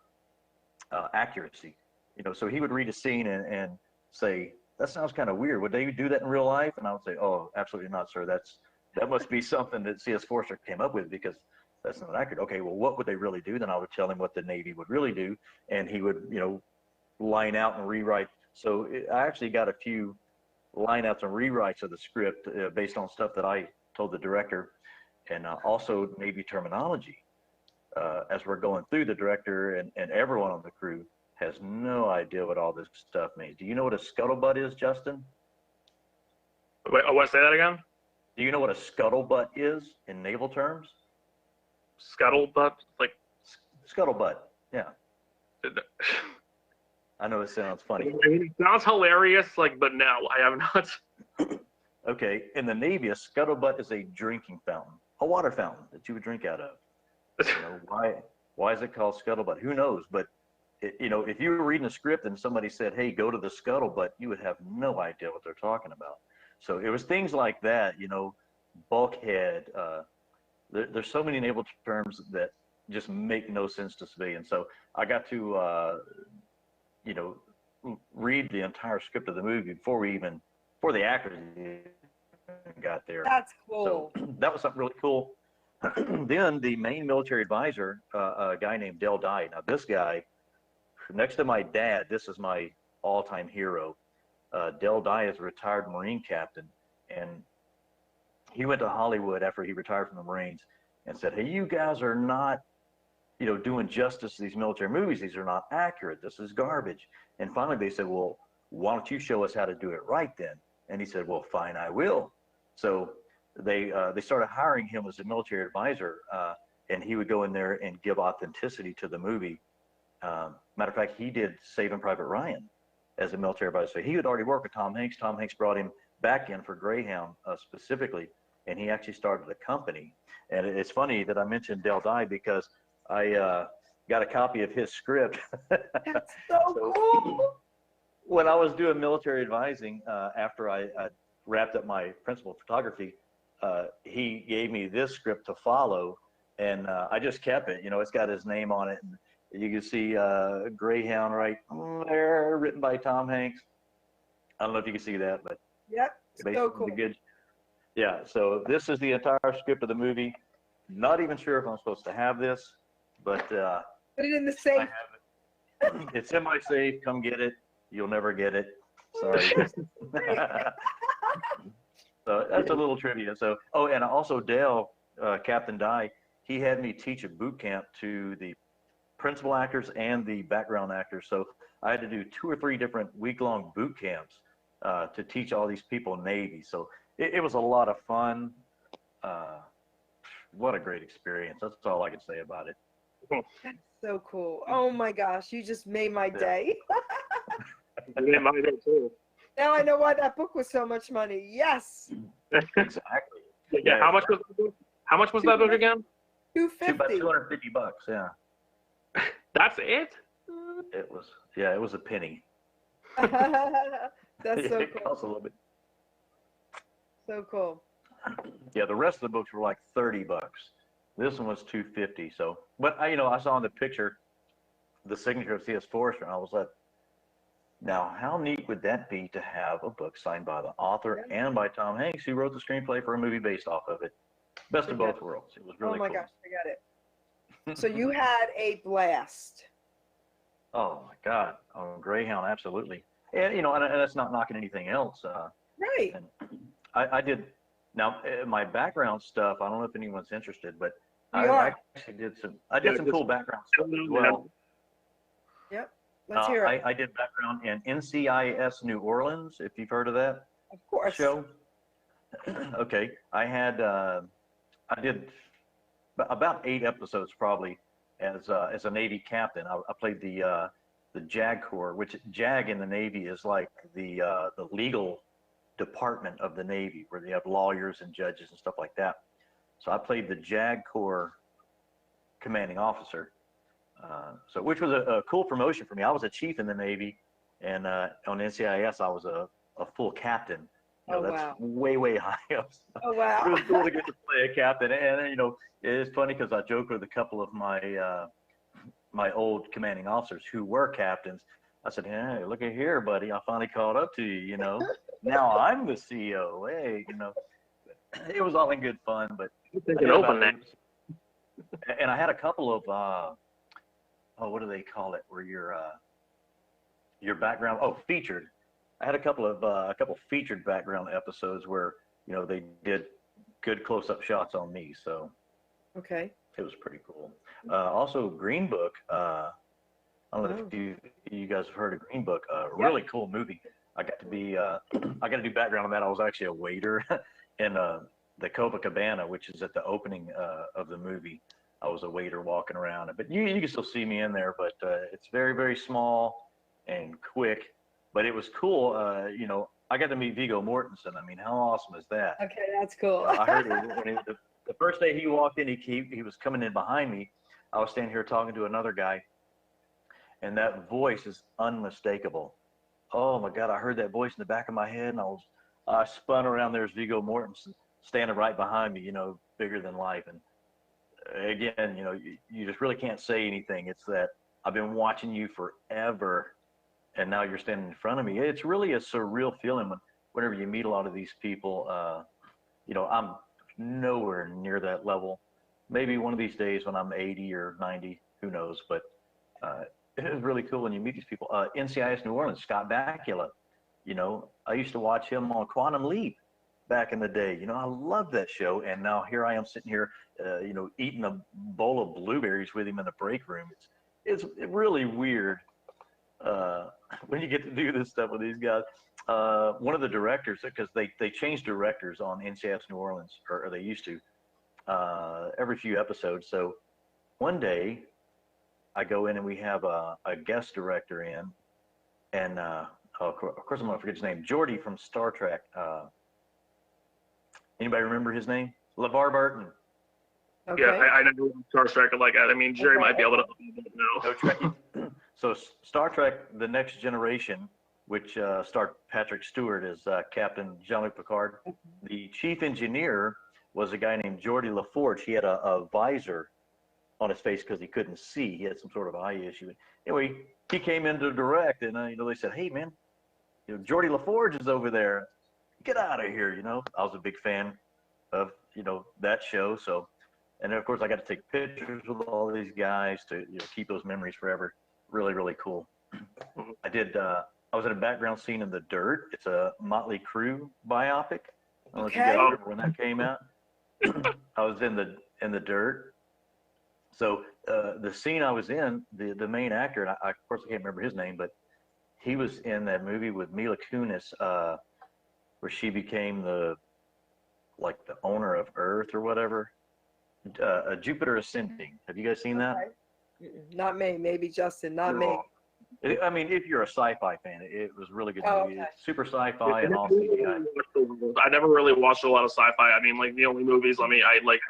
accuracy. You know, so he would read a scene and say, "That sounds kind of weird. Would they do that in real life?" And I would say, "Oh, absolutely not, sir. That must be something that C.S. Forster came up with, because that's not accurate." Okay, well, what would they really do? Then I would tell him what the Navy would really do, and he would, you know, line out and rewrite. So I actually got a few line outs and rewrites of the script based on stuff that I told the director, and also Navy terminology. As we're going through, the director and everyone on the crew has no idea what all this stuff means. Do you know what a scuttlebutt is, Justin? Wait, what? Say that again. Do you know what a scuttlebutt is in naval terms? Scuttlebutt, like Scuttlebutt, yeah. I know it sounds funny. I mean, it sounds hilarious, like, but no, I have not. Okay, in the Navy, a scuttlebutt is a drinking fountain, a water fountain that you would drink out of. You know, why is it called scuttlebutt? Who knows? But you know, if you were reading a script and somebody said, "Hey, go to the scuttlebutt," you would have no idea what they're talking about. So it was things like that, you know, bulkhead. There's so many naval terms that just make no sense to civilians. So I got to, you know, read the entire script of the movie before the actors got there. That's cool. So that was something really cool. Then the main military advisor, a guy named Del Dye. Now this guy, next to my dad, this is my all-time hero. Del Dye is a retired Marine captain, and he went to Hollywood after he retired from the Marines and said, "Hey, you guys are not, you know, doing justice to these military movies. These are not accurate. This is garbage." And finally they said, "Well, why don't you show us how to do it right then?" And he said, "Well, fine, I will." So they started hiring him as a military advisor, and he would go in there and give authenticity to the movie. Matter of fact, he did Saving Private Ryan as a military advisor. So he had already worked with Tom Hanks. Tom Hanks brought him back in for Greyhound specifically, and he actually started a company. And it's funny that I mentioned Del Dye because I got a copy of his script. That's so cool. When I was doing military advising, after I wrapped up my principal photography, he gave me this script to follow, and I just kept it. You know, it's got his name on it, and you can see Greyhound right there, written by Tom Hanks. I don't know if you can see that, but Yep, so cool. good. Yeah, so this is the entire script of the movie. Not even sure if I'm supposed to have this, but Put it in the I safe. have it. It's in my safe. Come get it. You'll never get it. Sorry. So that's a little trivia. So, oh, and also Dale, Captain Dye, he had me teach a boot camp to the principal actors and the background actors. So I had to do 2 or 3 different week-long boot camps to teach all these people Navy. So it was a lot of fun. What a great experience. That's all I can say about it. That's so cool. Oh my gosh, you just made my day. Yeah, mine did too. Now I know why that book was so much money. Yes. Exactly. Yeah, how much was the book? How much was that book again? About $250. $250, yeah. That's it? It was a penny. That's so It cool. costs a little bit. So cool. Yeah, the rest of the books were like $30. This one was $250. So, but I saw in the picture the signature of C.S. Forster, and I was like, now how neat would that be to have a book signed by the author and by Tom Hanks, who wrote the screenplay for a movie based off of it? Best of both worlds. It was really cool. Oh my cool. gosh, I got it. So you had a blast. Oh my God, on Greyhound, absolutely. And and that's not knocking anything else. Right. And I did Now, my background stuff, I don't know if anyone's interested, but We I are. actually did some cool background stuff as well. Yep. Let's hear it. I did background in NCIS New Orleans, if you've heard of that Of course. show. Okay, I did about 8 episodes probably as a Navy captain. I played the JAG Corps, which JAG in the Navy is like the legal department of the Navy, where they have lawyers and judges and stuff like that. So I played the JAG Corps commanding officer. So which was a cool promotion for me. I was a chief in the Navy, and on NCIS I was a full captain. You know, that's wow. way high up. Oh, wow. It was cool to get to play a captain, and you know, it's funny because I joke with a couple of my old commanding officers who were captains. I said, "Hey, look at here, buddy! I finally caught up to you. You know, now I'm the CEO. Hey, you know." It was all in good fun, but You can open that. and I had a couple of what do they call it? Where your background featured. I had a couple featured background episodes where, you know, they did good close-up shots on me, so Okay. it was pretty cool. Also, Green Book. I don't know if you guys have heard of Green Book. Really cool movie. I got to do background on that. I was actually a waiter in the Copacabana, which is at the opening of the movie. I was a waiter walking around, but you can still see me in there. But it's very small and quick. But it was cool. You know, I got to meet Viggo Mortensen. I mean, how awesome is that? Okay, that's cool. I heard the first day he walked in, he was coming in behind me. I was standing here talking to another guy, and that voice is unmistakable. Oh my God, I heard that voice in the back of my head, and I spun around. There's Viggo Mortensen standing right behind me, you know, bigger than life. And again, you know, you just really can't say anything. It's that I've been watching you forever, and now you're standing in front of me. It's really a surreal feeling whenever you meet a lot of these people. You know, I'm nowhere near that level. Maybe one of these days when I'm 80 or 90, who knows? But it is really cool when you meet these people. NCIS New Orleans, Scott Bakula. You know, I used to watch him on Quantum Leap back in the day. You know, I love that show. And now here I am sitting here, you know, eating a bowl of blueberries with him in the break room. It's really weird when you get to do this stuff with these guys. One of the directors, because they changed directors on NCIS New Orleans, or they used to, every few episodes. So one day I go in and we have a guest director in, and of course I'm going to forget his name, Geordi from Star Trek. Anybody remember his name? LeVar Burton. Okay. Yeah, I never Star Trek like that. I mean, Jerry might be able to know. No Trekkie. So Star Trek: The Next Generation, which starred Patrick Stewart as Captain Jean-Luc Picard. The chief engineer was a guy named Geordi LaForge. He had a visor on his face because he couldn't see. He had some sort of eye issue. Anyway, he came in to direct, and you know, they said, "Hey, man, you know, Geordi LaForge is over there. Get out of here!" You know, I was a big fan of, you know, that show. So, and then of course I got to take pictures with all these guys to, you know, keep those memories forever. Really cool. I was in a background scene in The Dirt. It's a Motley Crue biopic. I don't know if you guys remember when that came out. I was in the Dirt. So the scene I was in, the main actor, and I of course I can't remember his name, but he was in that movie with Mila Kunis, where she became the owner of Earth or whatever. Jupiter Ascending. Have you guys seen that? Okay. Not me, maybe Justin, not me. I mean, if you're a sci-fi fan, it was really good movie. Okay. It's super sci-fi and all CGI. I never really watched a lot of sci-fi. I mean, like the only movies I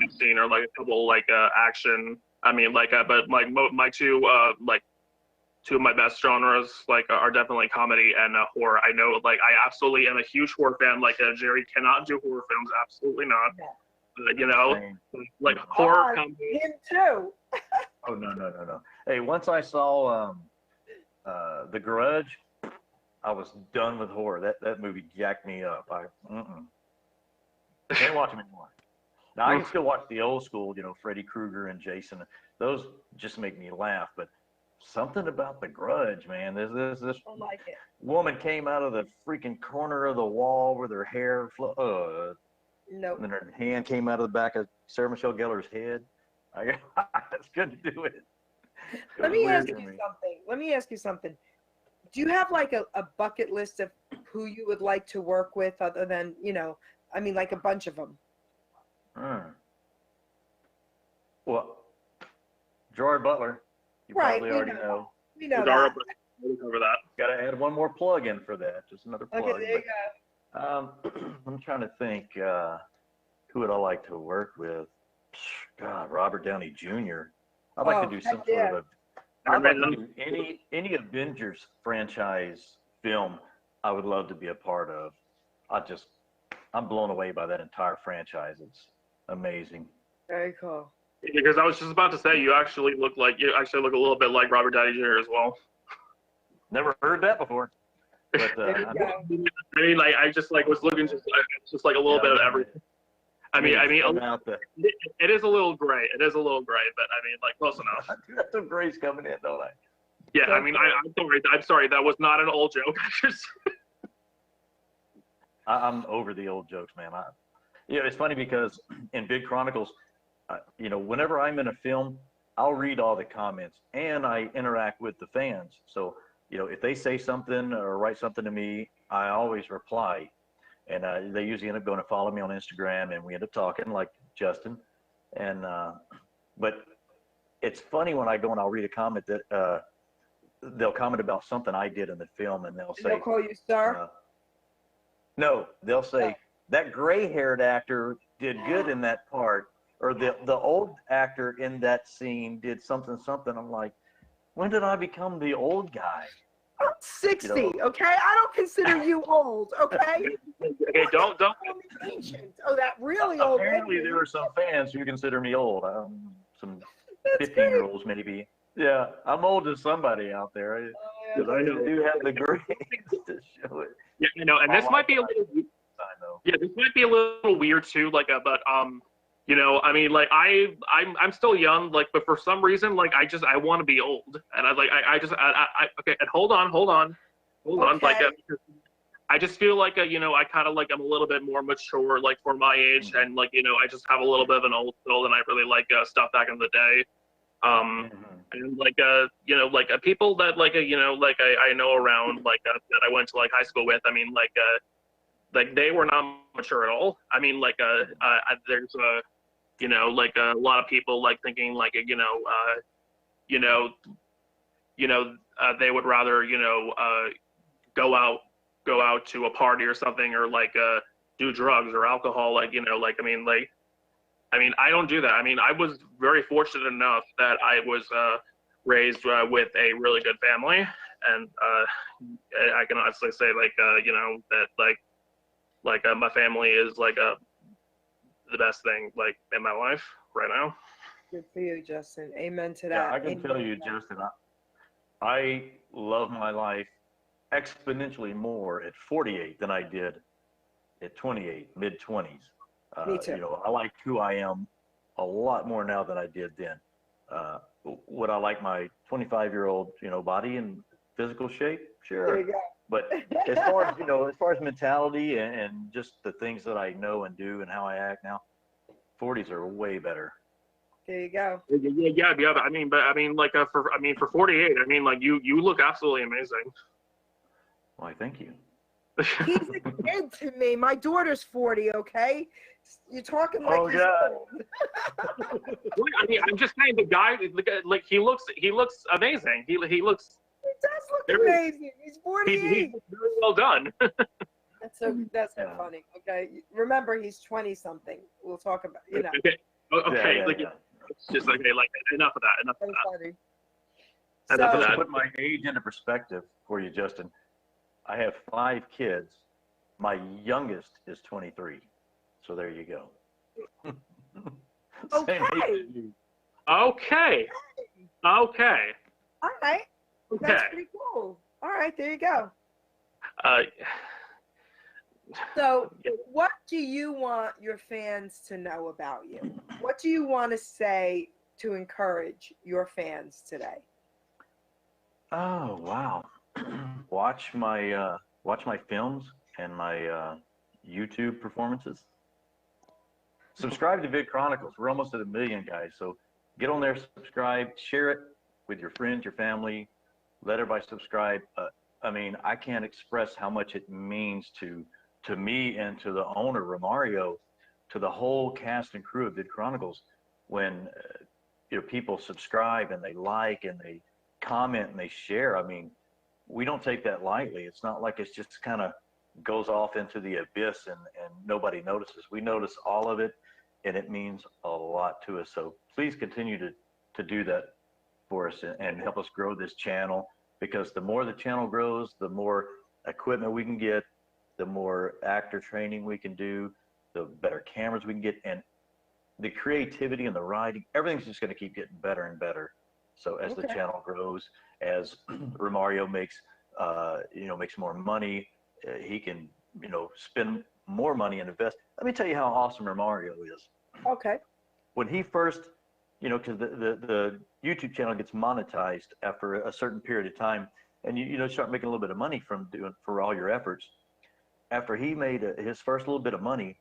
have seen are like a couple action. I mean, but like my two of my best genres are definitely comedy and horror. I know, I absolutely am a huge horror fan. Jerry cannot do horror films, absolutely not. You know, horror comedy. Him too. Oh no. Hey, once I saw The Grudge, I was done with horror. That movie jacked me up. Can't watch them anymore. Now I can still watch the old school, you know, Freddy Krueger and Jason. Those just make me laugh. But something about The Grudge, man. This like it. woman came out of the freaking corner of the wall with her hair. Nope. And then her hand came out of the back of Sarah Michelle Gellar's head. It's good to do it. Let me ask you something. Do you have like a bucket list of who you would like to work with other than, I mean, like a bunch of them? Well, Gerard Butler, you Right, probably already know. We know Dara, that. we'll cover that. Got to add one more plug in for that. Just another plug. Okay, there you go. I'm trying to think, who would I like to work with? God, Robert Downey Jr. I'd like to do some sort of I'd like to do any Avengers franchise film. I would love to be a part of. I'm blown away by that entire franchise. It's amazing. Very cool. Because I was just about to say, you actually look a little bit like Robert Downey Jr. as well. Never heard that before. But I mean, like I just like was looking just like a little bit of everything. I mean, it is a little gray. It is a little gray, but I mean, like close enough. I do have some grays coming in, don't I? Yeah, I mean, I'm sorry. That was not an old joke. I'm over the old jokes, man. It's funny because in Big Chronicles, whenever I'm in a film, I'll read all the comments and I interact with the fans. So, if they say something or write something to me, I always reply. And they usually end up going to follow me on Instagram, and we end up talking, like Justin. And but it's funny when I go and I'll read a comment that they'll comment about something I did in the film, and they'll say, they'll call you star? No, they'll say that gray-haired actor did good in that part, or the old actor in that scene did something. I'm like, when did I become the old guy? I'm 60, okay? I don't consider you old, okay? Okay, don't. Ancient. Oh, that really old. Apparently, there are some fans who consider me old. Some 15-year-olds maybe. Yeah, I'm old to somebody out there. Because I do have the grays to show it. Yeah, and this might be a little. Yeah, this might be a little weird too. But I mean, like I'm still young, like, but for some reason, like I want to be old, and okay, and hold on, like, I just feel like I kind of like I'm a little bit more mature, like for my age, and like I just have a little bit of an old soul, and I really like stuff back in the day, and like people that like I know around like that I went to like high school with. I mean, like they were not mature at all. I mean, like there's like a lot of people like thinking like they would rather go out to a party or something, or like do drugs or alcohol, like I mean I don't do that. I mean, I was very fortunate enough that I was raised with a really good family, and I can honestly say like that like my family is like the best thing like in my life right now. Good for you, Justin. Amen to that. Yeah, I can tell you, Justin, I love my life exponentially more at 48 than I did at 28, mid-20s. Me too. I like who I am a lot more now than I did then. Would I like my 25-year-old, body and physical shape? Sure. There you go. But as far as mentality and just the things that I know and do and how I act now, 40s are way better. There you go. Yeah. But I mean, like for 48, I mean, like you look absolutely amazing. Why, thank you. He's a kid to me. My daughter's 40. Okay, you're talking like oh he's God. old. I mean, I'm just saying the guy, like he looks amazing. He looks. He does look amazing. He's 48. He's very well done. That's so funny. Okay, remember he's 20 something. We'll talk about Okay. Yeah. It's just like enough of that. Enough of that. Funny. To put my age into perspective for you, Justin, I have 5 kids. My youngest is 23. So there you go. Okay. Okay. All right. That's pretty cool. All right, there you go. So, what do you want your fans to know about you? What do you want to say to encourage your fans today? Oh, wow. Watch my films and my YouTube performances. subscribe to Vid Chronicles. We're almost at 1 million, guys. So get on there, subscribe, share it with your friends, your family. Let everybody subscribe. I mean, I can't express how much it means to me and to the owner, Romario, to the whole cast and crew of Vid Chronicles when people subscribe and they like and they comment and they share. I mean, we don't take that lightly. It's not like it's just kind of goes off into the abyss and nobody notices. We notice all of it, and it means a lot to us. So please continue to do that for us and help us grow this channel, because the more the channel grows, the more equipment we can get, the more actor training we can do, the better cameras we can get, and the creativity and the writing, everything's just going to keep getting better and better. So as the channel grows, as Romario makes more money, he can, spend more money and invest. Let me tell you how awesome Romario is. Okay. When he first, because the YouTube channel gets monetized after a certain period of time, and you start making a little bit of money for all your efforts. After he made his first little bit of money,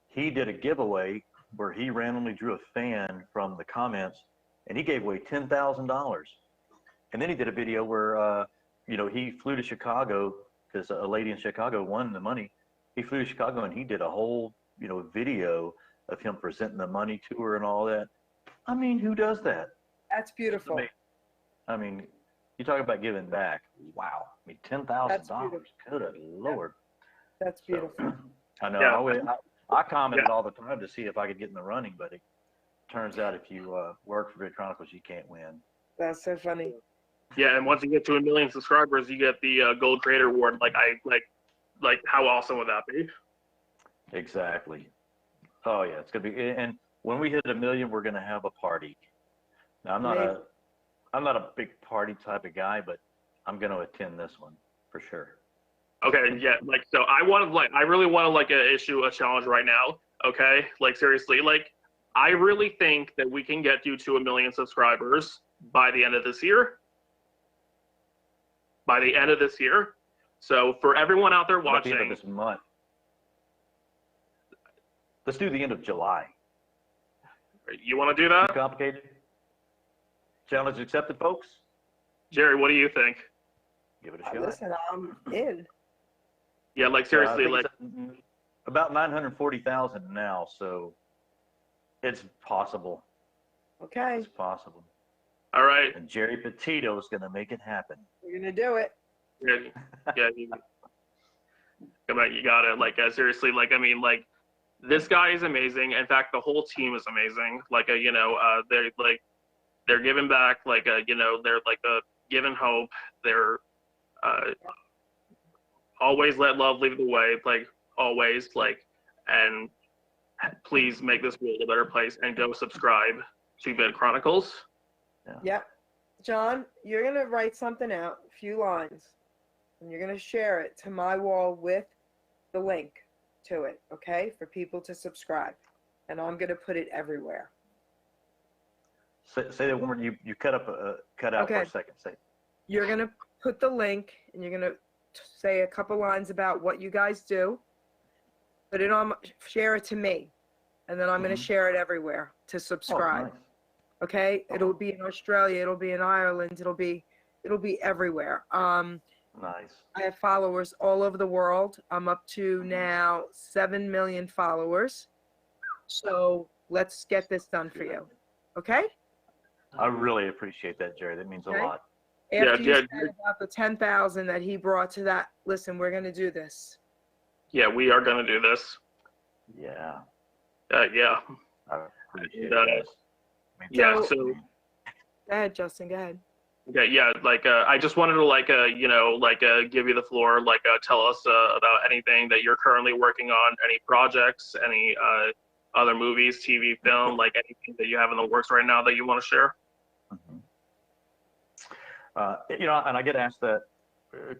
he did a giveaway where he randomly drew a fan from the comments, and he gave away $10,000. And then he did a video where, he flew to Chicago because a lady in Chicago won the money. He flew to Chicago and he did a whole, video of him presenting the money to her and all that. I mean, who does that? That's beautiful. I mean, you talk about giving back. Wow. I mean, $10,000. Good Lord. That's beautiful. So, I know. Yeah. I commented all the time to see if I could get in the running, but it turns out if you work for Vid Chronicles, you can't win. That's so funny. Yeah, and once you get to 1 million subscribers, you get the Gold Creator Award. Like how awesome would that be? Exactly. Oh yeah, it's gonna be. And when we hit 1 million, we're gonna have a party. Now I'm not a big party type of guy, but I'm gonna attend this one for sure. Okay, yeah, so I really want to issue a challenge right now. Okay, seriously, I really think that we can get you to 1 million subscribers by the end of this year. By the end of this year. So for everyone out there watching, at the end of this month. Let's do the end of July. You want to do that? Too complicated? Challenge accepted, folks. Jerry, what do you think? Give it a shot. Listen, I'm in. Yeah, seriously, it's about 940,000 now, so it's possible. Okay. It's possible. All right. And Geri Petito is going to make it happen. We're going to do it. Yeah. Come on, you got it. Seriously, this guy is amazing. In fact, the whole team is amazing. They're giving back. They're giving hope. They're always let love lead the way. Always. And please make this world a better place and go subscribe to Vid Chronicles. Yeah. Yep. John, you're going to write something out, a few lines, and you're going to share it to my wall with the link to it, okay, for people to subscribe. And I'm going to put it everywhere. Say that one more. You cut out for a second. Say. You're going to put the link, and you're going to say a couple lines about what you guys do. Put it on, share it to me, and then I'm going to share it everywhere to subscribe. Oh, nice. Okay, it'll be in Australia, it'll be in Ireland, it'll be everywhere. Nice. I have followers all over the world. I'm up to now 7 million followers. So let's get this done for you. Okay? I really appreciate that, Jerry. That means a lot. After you said about the 10,000 that he brought to that, listen, we're going to do this. Yeah, we are going to do this. Yeah. Yeah. I appreciate that. Yeah, so go ahead, Justin, go ahead. Yeah, I just wanted to give you the floor, tell us about anything that you're currently working on, any projects, any other movies, TV, film, anything that you have in the works right now that you want to share. And I get asked that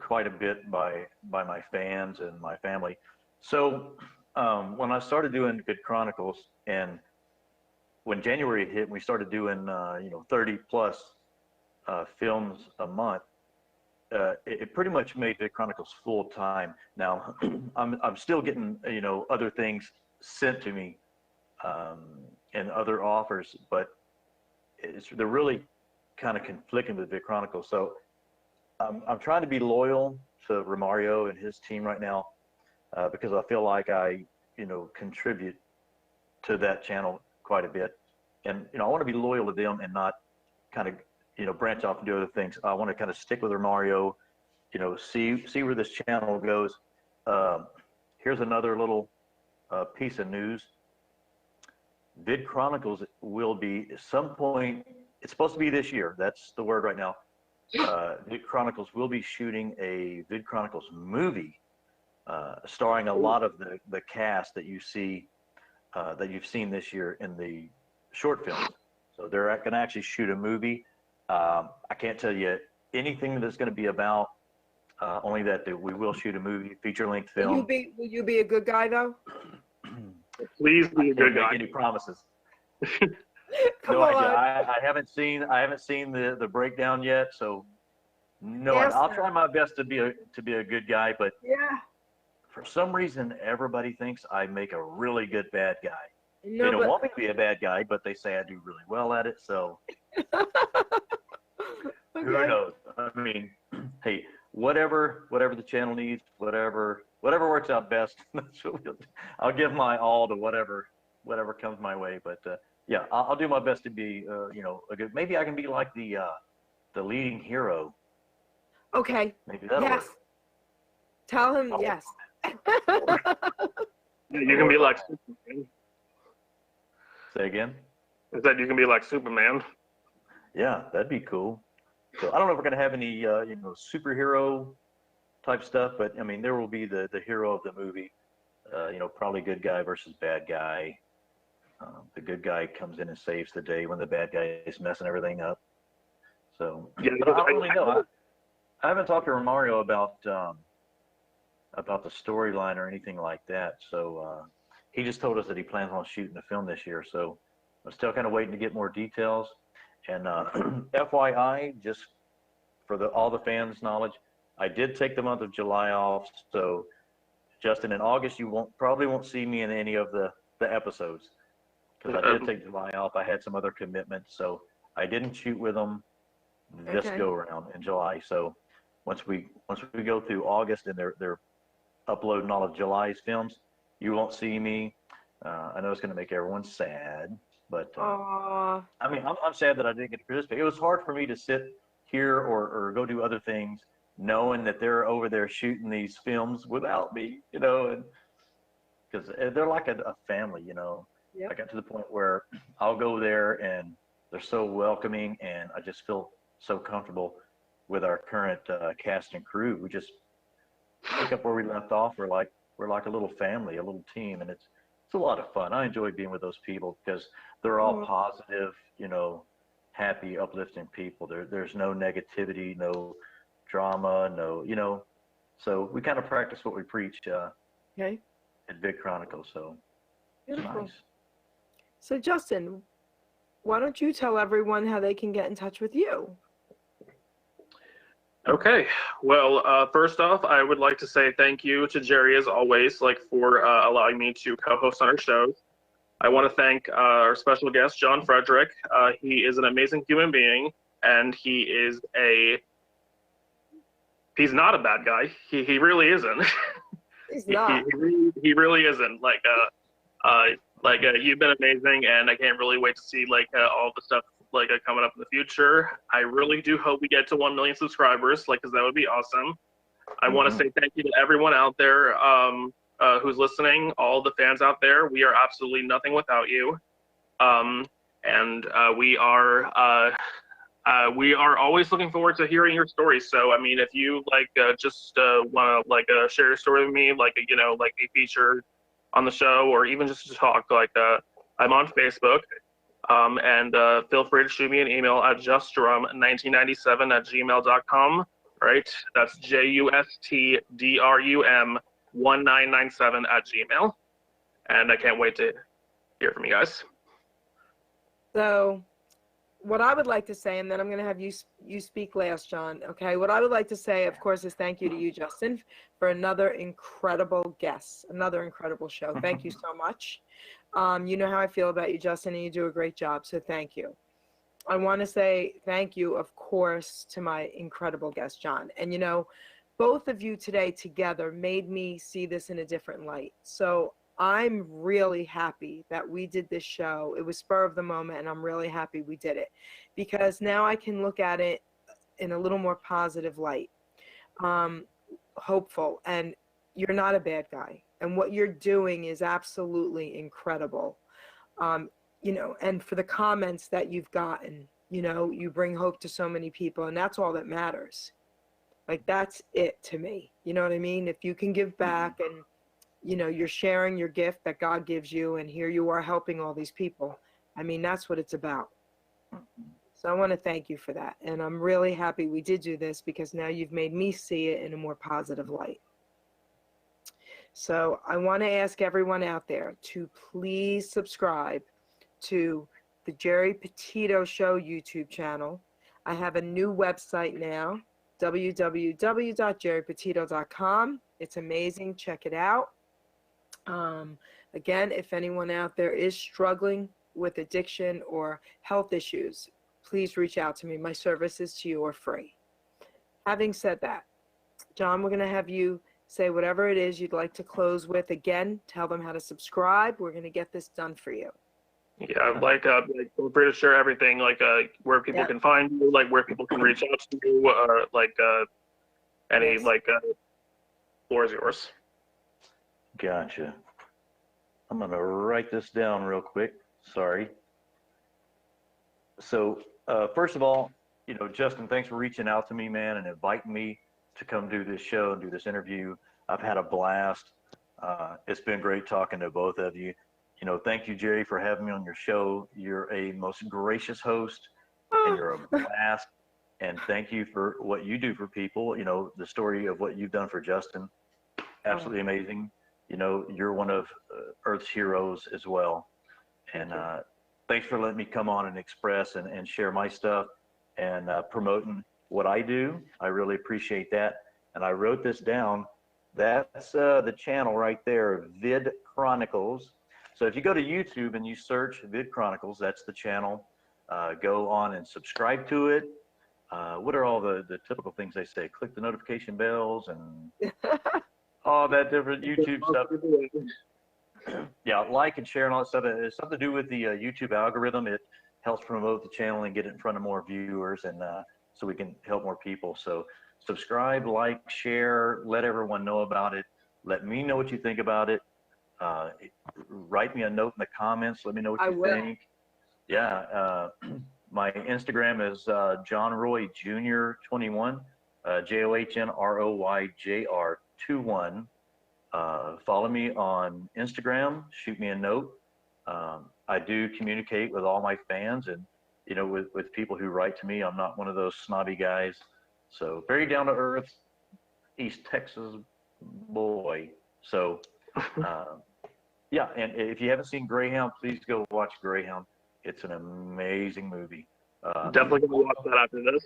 quite a bit by my fans and my family. So when I started doing Vid Chronicles, and when January hit, we started doing 30 plus films a month. It pretty much made Vid Chronicles full time. Now I'm still getting other things sent to me and other offers, but they're really kind of conflicting with Vid Chronicle. So I'm trying to be loyal to Romario and his team right now because I feel like I, contribute to that channel quite a bit. And, I want to be loyal to them and not kind of, branch off and do other things. I want to kind of stick with Romario, see where this channel goes. Here's another little piece of news. Vid Chronicles will be at some point, it's supposed to be this year. That's the word right now. Vid Chronicles will be shooting a Vid Chronicles movie starring a lot of the cast that you see, that you've seen this year in the short films. So they're going to actually shoot a movie. I can't tell you anything that it's going to be about, only that we will shoot a movie, feature-length film. Will you be a good guy, though? Please be a good guy. I can't make any promises. Come No on. idea. I haven't seen the breakdown yet, so no. Yes, I'll sir. try my best to be a good guy, but Yeah. for some reason everybody thinks I make a really good bad guy. No, They don't but- want me to be a bad guy, but they say I do really well at it. So who Okay. knows? I mean, hey, whatever the channel needs, whatever works out best. That's what we'll do. I'll give my all to whatever comes my way. But yeah, I'll do my best to be a good. Maybe I can be like the leading hero. Okay. Maybe that'll Yes. work. Tell him I'll- yes. You can be like Superman. Say again. Is that you can be like Superman? Yeah, that'd be cool. So I don't know if we're gonna have any superhero type stuff, but I mean there will be the hero of the movie. Probably good guy versus bad guy. The good guy comes in and saves the day when the bad guy is messing everything up. So Yeah, but I don't really know. I haven't talked to Romario about the storyline or anything like that. So he just told us that he plans on shooting the film this year. So I'm still kind of waiting to get more details. And FYI, just for all the fans' knowledge, I did take the month of July off. So Justin, in August, you probably won't see me in any of the episodes because I did take July off. I had some other commitments, so I didn't shoot with them this Okay. go around in July. So once we go through August and they're uploading all of July's films, you won't see me. I know it's going to make everyone sad, but Aw. I mean, I'm sad that I didn't get to participate. It was hard for me to sit here or go do other things, knowing that they're over there shooting these films without me, and because they're like a family, Yep. I got to the point where I'll go there and they're so welcoming, and I just feel so comfortable with our current cast and crew. We just pick up where we left off. We're like a little family, a little team, and it's a lot of fun. I enjoy being with those people because they're all positive, happy, uplifting people. There's no negativity, no drama, no, so we kind of practice what we preach Okay. at Vid Chronicle. So it's Beautiful. nice. So Justin, why don't you tell everyone how they can get in touch with you? Okay. Well, first off, I would like to say thank you to Geri, as always, for allowing me to co-host on our shows. I want to thank our special guest, John Frederick. He is an amazing human being, and he's not a bad guy. He really isn't. He's not. He really isn't. You've been amazing, and I can't really wait to see all the stuff coming up in the future. I really do hope we get to 1 million subscribers, because that would be awesome. I want to say thank you to everyone out there who's listening, all the fans out there. We are absolutely nothing without you, and we are always looking forward to hearing your stories. So I mean, if you just want to share your story with me, be featured on the show, or even just to talk, I'm on Facebook. And feel free to shoot me an email at justdrum1997@gmail.com. Right, that's JUSTDRUM1997@gmail. And I can't wait to hear from you guys. So what I would like to say, and then I'm going to have you speak last, John. Okay. What I would like to say, of course, is thank you to you, Justin, for another incredible guest, another incredible show. Thank you so much. You know how I feel about you, Justin, and you do a great job. So thank you. I want to say thank you, of course, to my incredible guest, John. And, you know, both of you today together made me see this in a different light. So I'm really happy that we did this show. It was spur of the moment, and I'm really happy we did it because now I can look at it in a little more positive light, hopeful. And you're not a bad guy. And what you're doing is absolutely incredible. You know, and for the comments that you've gotten, you know, you bring hope to so many people, and that's all that matters. Like, that's it to me. You know what I mean? If you can give back and, you know, you're sharing your gift that God gives you, and here you are helping all these people. I mean, that's what it's about. So I want to thank you for that. And I'm really happy we did do this because now you've made me see it in a more positive light. So I want to ask everyone out there to please subscribe to the Geri Petito Show YouTube channel. I have a new website now, www.geripetito.com. It's amazing. Check it out. Again, if anyone out there is struggling with addiction or health issues, please reach out to me. My services to you are free. Having said that, John, we're going to have you say whatever it is you'd like to close with. Again, tell them how to subscribe. We're going to get this done for you. Yeah, like feel free to share everything, like where people can find you, like where people can reach out to you, any floor is yours. Gotcha. I'm gonna write this down real quick. Sorry. So first of all, you know, Justin, thanks for reaching out to me, man, and inviting me to come do this show and do this interview. I've had a blast. It's been great talking to both of you. You know, thank you, Geri, for having me on your show. You're a most gracious host, and you're a blast. And thank you for what you do for people. You know, the story of what you've done for Justin, absolutely amazing. You know, you're one of Earth's heroes as well. And thanks for letting me come on and express and share my stuff and promoting what I do. I really appreciate that. And I wrote this down. That's the channel right there, Vid Chronicles. So if you go to YouTube and you search Vid Chronicles, that's the channel. Go on and subscribe to it. What are all the typical things they say? Click the notification bells and all that different YouTube stuff. Yeah, like and share and all that stuff. It's something to do with the YouTube algorithm. It helps promote the channel and get it in front of more viewers, and so we can help more people. So subscribe, like, share, let everyone know about it. Let me know what you think about it. Write me a note in the comments. Let me know what you think. Yeah. My Instagram is John Roy Jr. 21, JOHNROYJR21. Follow me on Instagram. Shoot me a note. I do communicate with all my fans and, you know, with people who write to me. I'm not one of those snobby guys. So very down to earth, East Texas boy. So, yeah, and if you haven't seen Greyhound, please go watch Greyhound. It's an amazing movie. Definitely going to watch that after this.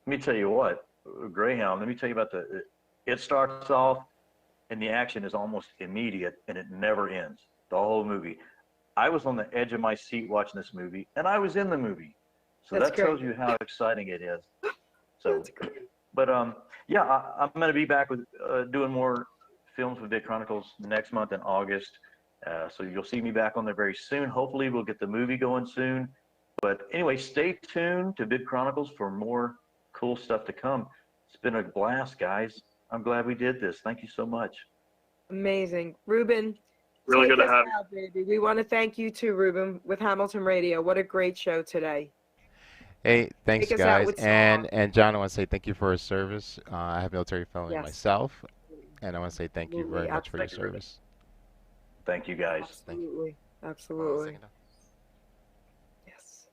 Let me tell you what, Greyhound, let me tell you about it starts off and the action is almost immediate and it never ends, the whole movie. I was on the edge of my seat watching this movie and I was in the movie. So that tells you how exciting it is. So, but yeah, I'm going to be back with doing more films with Vid Chronicles next month in August. So you'll see me back on there very soon. Hopefully we'll get the movie going soon. But anyway, stay tuned to Vid Chronicles for more cool stuff to come. It's been a blast, guys. I'm glad we did this. Thank you so much. Amazing. Ruben, really good to have you. Baby. We want to thank you too, Ruben, with Hamilton Radio. What a great show today. Hey, thanks, guys. And John, I want to say thank you for your service. I have military family myself, and I want to say thank you very much for your service. Thank you, guys. Absolutely. Absolutely. Yes.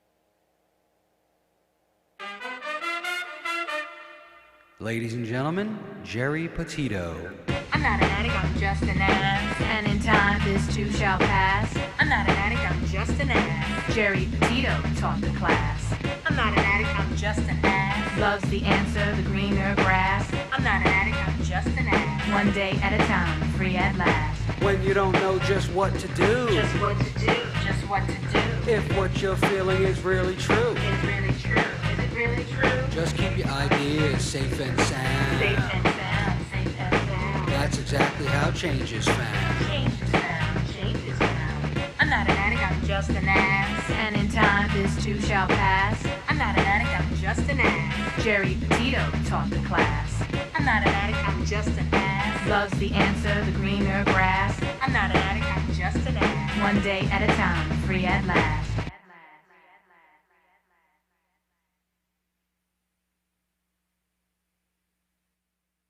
Ladies and gentlemen, Geri Petito. I'm not an addict, I'm just an ass. And in time, this too shall pass. I'm not an addict, I'm just an ass. Geri Petito taught the class. I'm not an addict, I'm just an ass. Loves the answer, the greener grass. I'm not an addict, I'm just an ass. One day at a time, free at last. When you don't know just what to do, just what to do, just what to do. If what you're feeling is really true, is really true, is it really true? Just keep your ideas safe and sound. Safe and sound, safe and sound. That's exactly how change is found. Change is found, change is found. I'm not an addict, I'm just an ass. And in time this too shall pass. I'm not an addict, I'm just an ass. Geri Petito taught the class. I'm not an addict, I'm just an ass. Loves the answer, the greener grass. I'm not an addict, I'm just an ass. One day at a time, free at last.